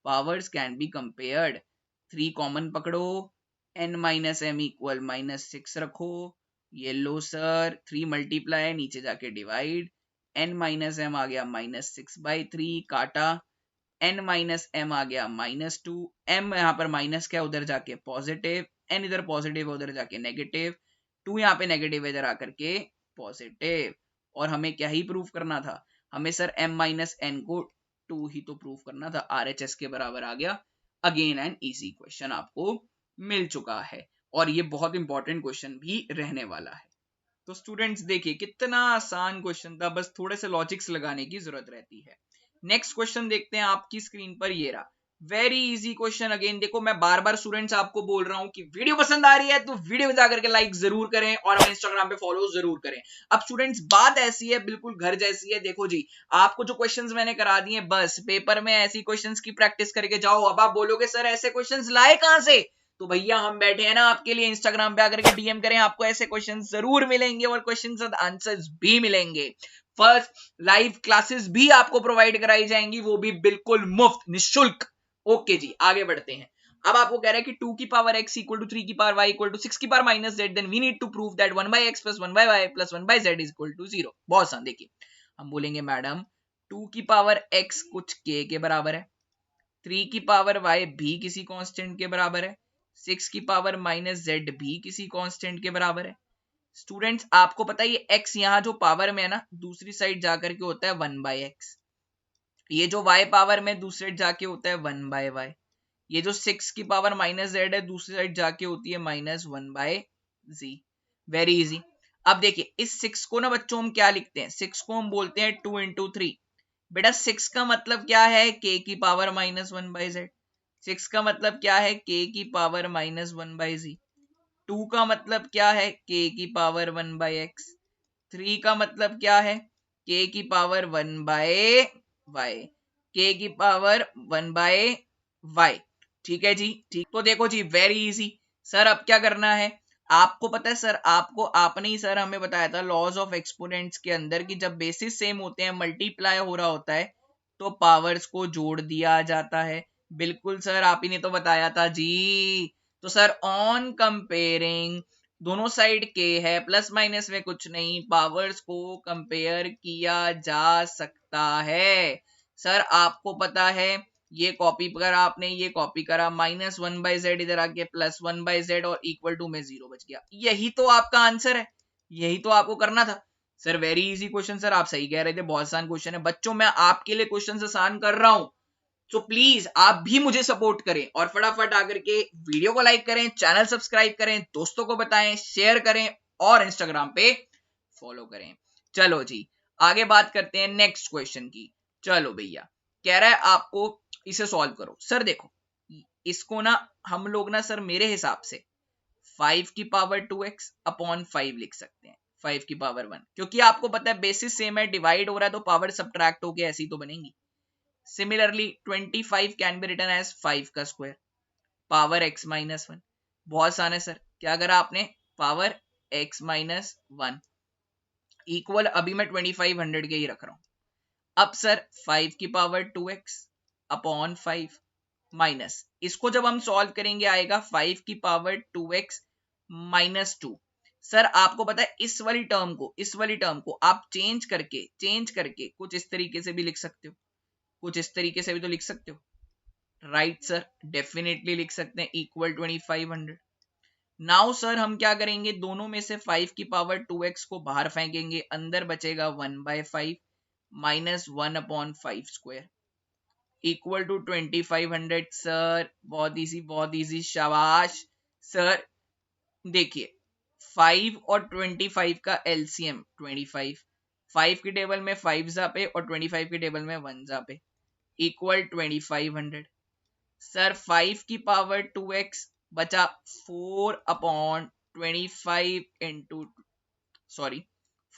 powers can be compared. 3 common पकड़ो, n minus m equal minus 6 रखो, ये लो सर 3 मल्टीप्लाई नीचे जाके डिवाइड, n माइनस एम आ गया माइनस 6/3 काटा, n माइनस एम आ गया -2, m यहाँ पर माइनस क्या उधर जाके पॉजिटिव, n इधर पॉजिटिव उधर जाके नेगेटिव, 2 यहाँ पे नेगेटिव इधर आकर के पॉजिटिव। और हमें क्या ही प्रूफ करना था, हमें सर m माइनस n को 2 ही तो प्रूफ करना था, RHS के बराबर आ गया। अगेन एन इजी क्वेश्चन आपको मिल चुका है और ये बहुत इंपॉर्टेंट क्वेश्चन भी रहने वाला है। तो स्टूडेंट्स देखिए कितना आसान क्वेश्चन था, बस थोड़े से लॉजिक्स लगाने की जरूरत रहती है। नेक्स्ट क्वेश्चन देखते हैं आपकी स्क्रीन पर, ये रहा वेरी इजी क्वेश्चन। अगेन देखो, मैं बार बार स्टूडेंट्स आपको बोल रहा हूं कि वीडियो पसंद आ रही है तो वीडियो में जाकर के लाइक जरूर करें और हमें इंस्टाग्राम पे फॉलो जरूर करें। अब स्टूडेंट्स बात ऐसी है, बिल्कुल घर जैसी है। देखो जी, आपको जो क्वेश्चंस मैंने करा दिए, बस पेपर में ऐसी क्वेश्चंस की प्रैक्टिस करके जाओ। अब आप बोलोगे सर ऐसे क्वेश्चंस लाए कहां से, तो भैया हम बैठे हैं ना आपके लिए, इंस्टाग्राम पे आकर के डीएम करें, आपको ऐसे क्वेश्चन जरूर मिलेंगे और क्वेश्चन के आंसर्स भी मिलेंगे। फर्स्ट लाइव क्लासेस भी आपको प्रोवाइड कराई जाएंगी, वो भी बिल्कुल मुफ्त निःशुल्क। ओके जी, आगे बढ़ते हैं। अब आपको कह रहा है कि 2 की पावर x इक्वल टू 3 की पावर y इक्वल टू 6 की power minus z, then we need to prove that 1/x plus 1/y plus 1/z is equal to 0। बहुत आसान, देखिए हम बोलेंगे मैडम 2 की पावर x कुछ k के बराबर है, 3 की पावर y भी किसी कांस्टेंट के बराबर है, 6 की पावर माइनस z भी किसी कांस्टेंट के बराबर है। स्टूडेंट्स आपको पता है ये x यहाँ जो पावर में है ना, दूसरी साइड जाकर के होता है 1/x, ये जो y पावर में दूसरी साइड जाके होता है 1/y, ये जो 6 की पावर माइनस z है दूसरी साइड जाके होती है -1/z। Very easy. अब देखिए इस 6 को ना बच्चों हम क्या लिखते हैं, 6 को हम बोलते हैं 2 into 3। बेटा 6 का मतलब क्या है, k की पावर -1/z। 6 का मतलब क्या है, k की पावर -1/z। 2 का मतलब क्या है, k की पावर 1/x। 3 का मतलब क्या है, k की पावर 1/y, k की पावर 1/y। ठीक है जी, ठीक। तो देखो जी वेरी इजी। सर अब क्या करना है, आपको पता है सर, आपने ही सर हमें बताया था लॉज ऑफ एक्सपोनेंट्स के अंदर कि जब बेसिस सेम होते हैं, मल्टीप्लाई हो रहा होता है तो पावर्स को जोड़ दिया जाता है। बिल्कुल सर, आप ही ने तो बताया था जी। तो सर ऑन कंपेयरिंग, दोनों साइड के है, प्लस माइनस में कुछ नहीं, पावर्स को कंपेयर किया जा सकता है। सर आपको पता है ये कॉपी करा आपने, ये कॉपी करा, -1/z इधर आ गया +1/z और इक्वल टू में 0 बच गया। यही तो आपका आंसर है, यही तो आपको करना था। Sir very easy question sir, आप सही कह रहे थे, बहुत आसान क्वेश्चन है बच्चों, मैं आपके लिए क्वेश्चन आसान कर रहा हूं, तो प्लीज आप भी मुझे सपोर्ट करें और फटाफट आकर के वीडियो को लाइक करें, चैनल सब्सक्राइब करें, दोस्तों को बताएं, शेयर करें और इंस्टाग्राम पे फॉलो करें। चलो जी आगे बात करते हैं नेक्स्ट क्वेश्चन की। चलो भैया कह रहा है आपको इसे सॉल्व करो। सर देखो इसको ना हम लोग ना सर मेरे हिसाब से 5 की पावर 2x अपॉन 5 लिख सकते हैं, 5 की पावर 1, क्योंकि आपको पता है बेसिस सेम है, डिवाइड हो रहा है तो पावर सब्ट्रैक्ट होके ऐसी तो बनेंगी। Similarly 25 can be written as 5 का स्क्वायर पावर x माइनस 1। बहुत आसान है सर, क्या करा आपने, पावर x माइनस 1 इक्वल, अभी मैं 2500 के ही रख रहा हूं। अब सर 5 की पावर 2x अपॉन 5 माइनस, इसको जब हम सॉल्व करेंगे आएगा 5 की पावर 2x माइनस 2। सर आपको पता है इस वाली टर्म को आप चेंज करके कुछ इस तरीके से भी लिख सकते हो, कुछ इस तरीके से भी तो लिख सकते हो, राइट सर, डेफिनेटली लिख सकते हैं, इक्वल 2500। नाउ सर हम क्या करेंगे, दोनों में से 5 की पावर 2x को बाहर फेंकेंगे, अंदर बचेगा 1/5 minus 1 upon 5 square equal to 2500। Sir बहुत इजी, शाबाश सर। देखिए 5 और 25 का एलसीएम 25, 5 की टेबल में 5 जापे और 25 की टेबल में 1 जापे इक्वल 2500। सर 5 की पावर 2x बचा 4 upon 25 into, sorry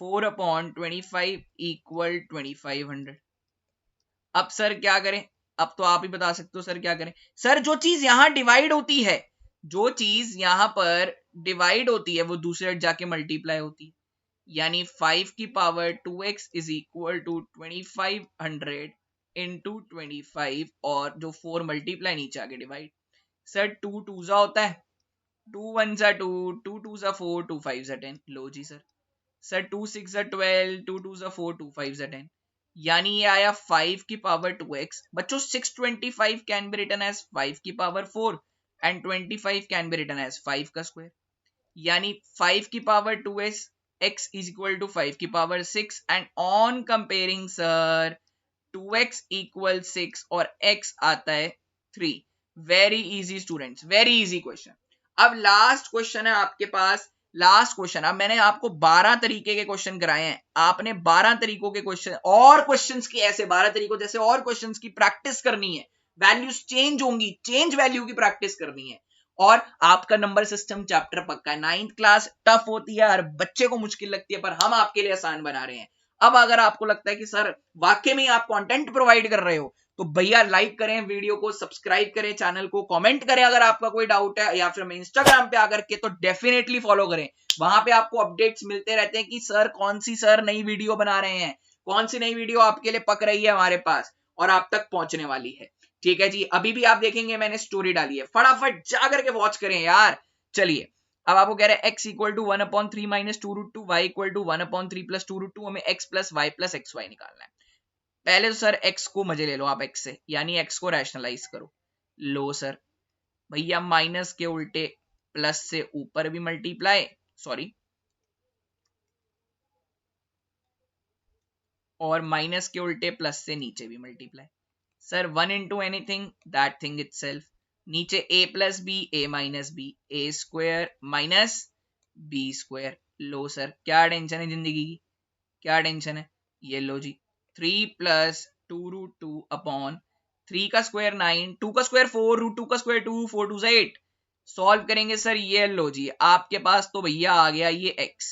4 upon 25 equal 2500। अब सर क्या करें, अब तो आप ही बता सकते हो सर क्या करें। सर जो चीज यहां डिवाइड होती है, जो चीज यहां पर डिवाइड होती है वो दूसरे जाके मल्टीप्लाई होती है, यानी 5 की power 2x is equal to 2500 into 25 और जो 4 मल्टीप्लाई नीचे आके डिवाइड। सर 2 2 जा होता है, 2 1 जा 2, 2 2 जा 4, 2 5 जा 10। लो जी सर 2 6 जा 12, 2 2 जा 4, 2 5 जा 10, यानी ये आया 5 की पावर 2x। बच्चों 625 कैन बी रिटन एज 5 की power 4 and 25 can be written as 5 का स्क्वायर, यानी 5 की power 2s x is equal to 5 की power 6 and on comparing sir 2x equal 6 और x आता है 3। Very easy students, very easy question. अब last question है आपके पास, लास्ट क्वेश्चन। अब मैंने आपको 12 तरीके के क्वेश्चन कराए हैं, आपने 12 तरीकों के क्वेश्चन और क्वेश्चंस की ऐसे 12 तरीकों जैसे और क्वेश्चंस की प्रैक्टिस करनी है, वैल्यूज चेंज होंगी, चेंज वैल्यू की प्रैक्टिस करनी है और आपका नंबर सिस्टम चैप्टर पक्का है। 9th क्लास टफ होती है, हर बच्चे को मुश्किल लगती है, पर हम आपके लिए आसान बना रहे हैं। अब अगर आपको लगता है कि सर वाकई में आप कंटेंट प्रोवाइड कर रहे हो तो भैया लाइक करें वीडियो को, सब्सक्राइब करें चैनल को, कमेंट करें अगर आपका कोई डाउट है, या फिर हमें इंस्टाग्राम पे आकर के तो डेफिनेटली फॉलो करें। वहां पे आपको अपडेट्स मिलते रहते हैं कि सर कौन सी सर नई वीडियो बना रहे हैं, कौन सी नई वीडियो आपके लिए पक रही है हमारे पास और आप तक पहुंचने वाली है। ठीक है जी, अभी भी आप देखेंगे मैंने स्टोरी डाली है, फटाफट जाकर के वॉच करें यार। चलिए अब आपको कह रहे हैं x equal to 1/3 minus 2√2, y equal to 1/3 plus 2√2, हमें x प्लस y प्लस xy निकालना है। पहले तो सर x को मजे ले लो आप x से, यानी x को रैशनलाइज करो। लो सर भैया माइनस के उल्टे प्लस से ऊपर भी मल्टीप्लाई, सॉरी और माइनस के उल्टे प्लस से नीचे भी multiply. Sir 1 into anything that thing itself, नीचे a plus B, a minus b, a square minus b square. लो सर क्या टेंशन है जिंदगी की, क्या टेंशन है, ये लो जी 3 प्लस 2√2 अपॉन 3 का स्क्वायर 9, 2 का स्क्वायर 4, √2 का स्क्वायर 2, 4 2 8। सॉल्व करेंगे सर, ये लो जी आपके पास तो भैया आ गया ये x।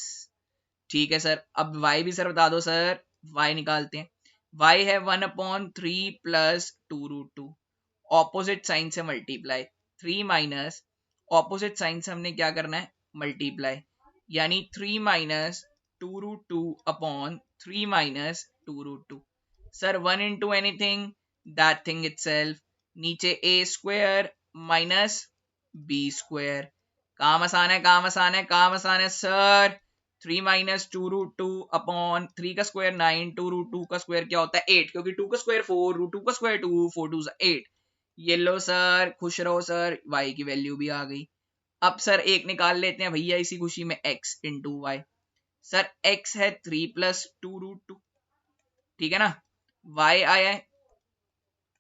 ठीक है सर, अब y भी सर बता दो सर, y निकालते हैं। y है 1/3 प्लस 2√2, ऑपोजिट साइन से मल्टीप्लाई, 3 माइनस ऑपोजिट साइन से हमने क्या करना है, मल्टीप्लाई, यानी 3 minus 2√2 upon 3 minus 2√2। Sir 1 into anything that thing itself, नीचे a square minus b square. काम आसान है, काम आसान है, काम आसान है सर। 3 माइनस 2√2 अपॉन 3 का स्क्वायर 9, 2√2 का स्क्वायर क्या होता है 8, क्योंकि 2 का स्क्वायर 4, √2 का स्क्वायर 2, 4 2 8। ये लो सर, खुश रहो सर, y की वैल्यू भी आ गई। अब सर एक निकाल लेते हैं भैया इसी खुशी में x into y. Sir x है 3+2√2, ठीक है ना, y आया है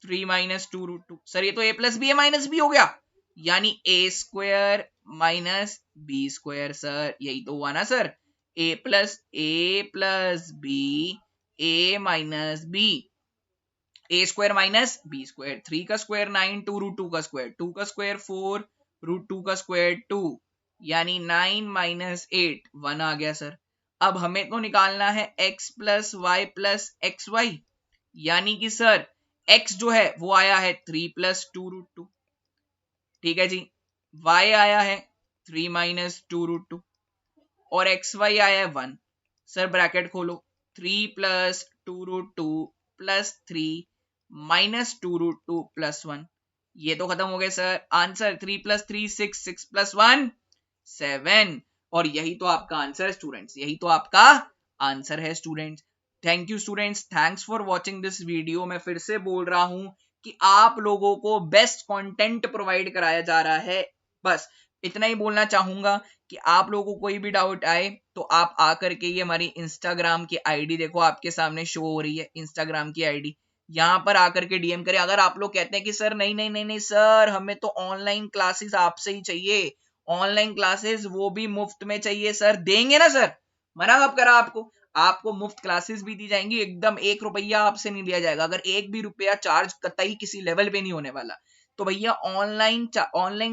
3-2√2। सर ये तो a प्लस बी है माइनस बी हो गया, यानी a² माइनस b²। सर यही तो हुआ ना sir, a plus B, a minus B, a² minus b²। 3 का स्क्वायर 9, 2√2 का स्क्वायर 2 का स्क्वायर 4, √2 का स्क्वायर 2, यानी 9 माइनस 8 1 आ गया सर। अब हमें तो निकालना है x plus Y plus X Y, यानी कि सर x जो है वो आया है 3+2√2, ठीक है जी, y आया है 3-2√2 और xy आया है 1। सर ब्रैकेट खोलो, 3+2√2 प्लस 3-2√2 प्लस 1, ये तो खत्म हो गए सर। आंसर 3 + 3 6, 6 + 1 7, और यही तो आपका आंसर है स्टूडेंट्स, यही तो आपका आंसर है students. Thank you students, thanks for watching this video. मैं फिर से बोल रहा हूं कि आप लोगों को बेस्ट कंटेंट प्रोवाइड कराया जा रहा है, बस इतना ही बोलना चाहूंगा कि आप लोगों को कोई भी डाउट आए तो आप आकर के ये हमारी इंस्टाग्राम की आईडी देखो आपके सामने शो हो रही है, इंस्टाग्राम की आईडी, यहाँ पर आकर के डीएम करें। अगर आप लोग कहते हैं कि सर नहीं नहीं नहीं नहीं सर, हमें तो ऑनलाइन क्लासेस आपसे ही चाहिए, ऑनलाइन क्लासेस वो भी मुफ्त में चाहिए सर, देंगे ना सर, मना कब करा आपको, आपको मुफ्त क्लासेस भी दी जाएंगी, एकदम 1 रुपया आपसे नहीं लिया जाएगा, अगर 1 भी रुपया चार्ज कतई किसी लेवल पे नहीं होने वाला। तो भैया ऑनलाइन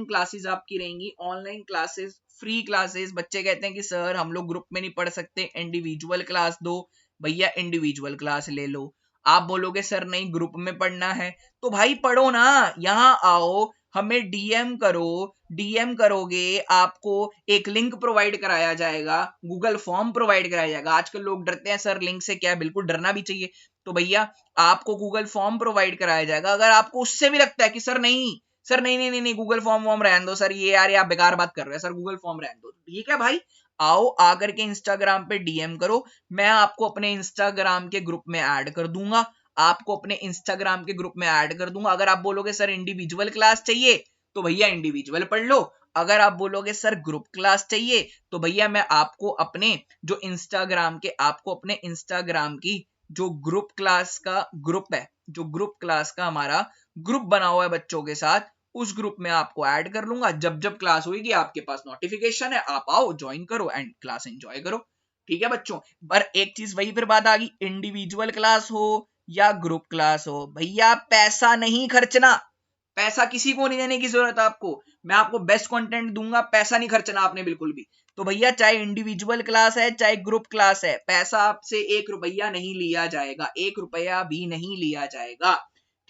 क्लासेस आपकी रहेंगी, ऑनलाइन क्लासेस, फ्री क्लासेस। बच्चे कहते हैं कि सर हम लोग ग्रुप में नहीं पढ़ सकते, इंडिविजुअल क्लास दो, भैया इंडिविजुअल क्लास ले लो। आप बोलोगे सर नहीं ग्रुप में पढ़ना है, तो भाई पढ़ो ना, यहाँ आओ, हमें डीएम करो, डीएम करोगे आपको एक लिंक प्रोवाइड कराया जाएगा, गूगल फॉर्म प्रोवाइड कराया जाएगा। आजकल लोग डरते हैं सर लिंक से, क्या बिल्कुल डरना भी चाहिए। तो भैया आपको गूगल फॉर्म प्रोवाइड कराया जाएगा। अगर आपको उससे भी लगता है कि सर नहीं सर नहीं नहीं नहीं, नहीं गूगल फॉर्म रहने दो सर, ये यार ये आप बेकार बात कर रहे हैं सर, गूगल फॉर्म रहने दो, ठीक है भाई, आओ आकर के इंस्टाग्राम पे डीएम करो, मैं आपको अपने इंस्टाग्राम के ग्रुप में ऐड कर दूंगा, आपको अपने इंस्टाग्राम के ग्रुप में ऐड कर दूंगा। अगर आप बोलोगे सर इंडिविजुअल क्लास चाहिए तो भैया इंडिविजुअल पढ़ लो, अगर आप बोलोगे सर ग्रुप क्लास चाहिए तो भैया मैं आपको अपने जो इंस्टाग्राम के, आपको अपने इंस्टाग्राम की जो ग्रुप क्लास का ग्रुप है, जो ग्रुप क्लास का हमारा ग्रुप बना हुआ है बच्चों के साथ, उस ग्रुप में आपको ऐड कर लूंगा। जब जब क्लास होगी आपके पास नोटिफिकेशन है, आप आओ ज्वाइन करो एंड क्लास एंजॉय करो, ठीक है बच्चों। पर एक चीज वही फिर बात आ गई, इंडिविजुअल क्लास हो या ग्रुप क्लास हो, भैया पैसा नहीं खर्चना, पैसा किसी को नहीं देने की जरूरत है आपको, मैं आपको बेस्ट कंटेंट दूंगा, पैसा नहीं खर्चना आपने बिल्कुल भी। तो भैया चाहे इंडिविजुअल क्लास है चाहे ग्रुप क्लास है, पैसा आपसे 1 रुपया नहीं लिया जाएगा, 1 रुपया भी नहीं लिया जाएगा,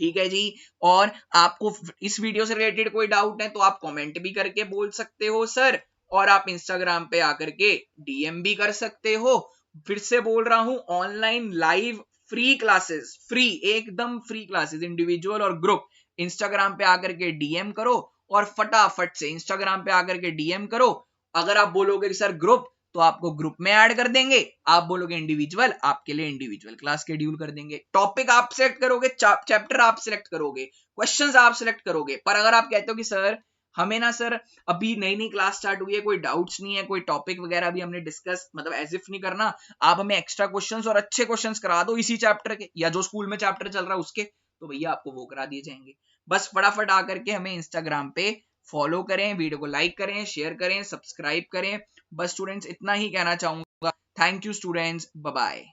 ठीक है जी। और आपको इस वीडियो से रिलेटेड कोई डाउट है तो आप कमेंट भी करके बोल सकते हो सर, और आप इंस्टाग्राम पे आकर के डीएम भी कर सकते हो। फिर से बोल रहा हूं, online live free classes, free एकदम फ्री क्लासेस, इंडिविजुअल और ग्रुप, इंस्टाग्राम पे आकर के डीएम करो और फटाफट से इंस्टाग्राम पे आकर के डीएम करो। अगर आप बोलोगे कि सर ग्रुप, तो आपको ग्रुप में ऐड कर देंगे, आप बोलोगे इंडिविजुअल, आपके लिए इंडिविजुअल क्लास शेड्यूल कर देंगे। टॉपिक आप सिलेक्ट करोगे, चैप्टर आप सिलेक्ट करोगे, क्वेश्चंस आप सिलेक्ट करोगे। पर अगर आप कहते हो कि सर हमें ना सर अभी नई नई क्लास स्टार्ट हुई है, कोई डाउट्स नहीं है, कोई टॉपिक वगैरह भी हमने डिस्कस मतलब एज इफ नहीं करना, आप हमें एक्स्ट्रा क्वेश्चंस और अच्छे क्वेश्चंस करा दो इसी चैप्टर के या जो स्कूल में चैप्टर चल रहा है उसके, तो भैया आपको वो करा दिए जाएंगे। बस फटाफट आकर के हमें इंस्टाग्राम पे फॉलो करें, वीडियो को लाइक करें, शेयर करें, सब्सक्राइब करें। बस स्टूडेंट्स इतना ही कहना चाहूंगा। Thank you students, bye bye.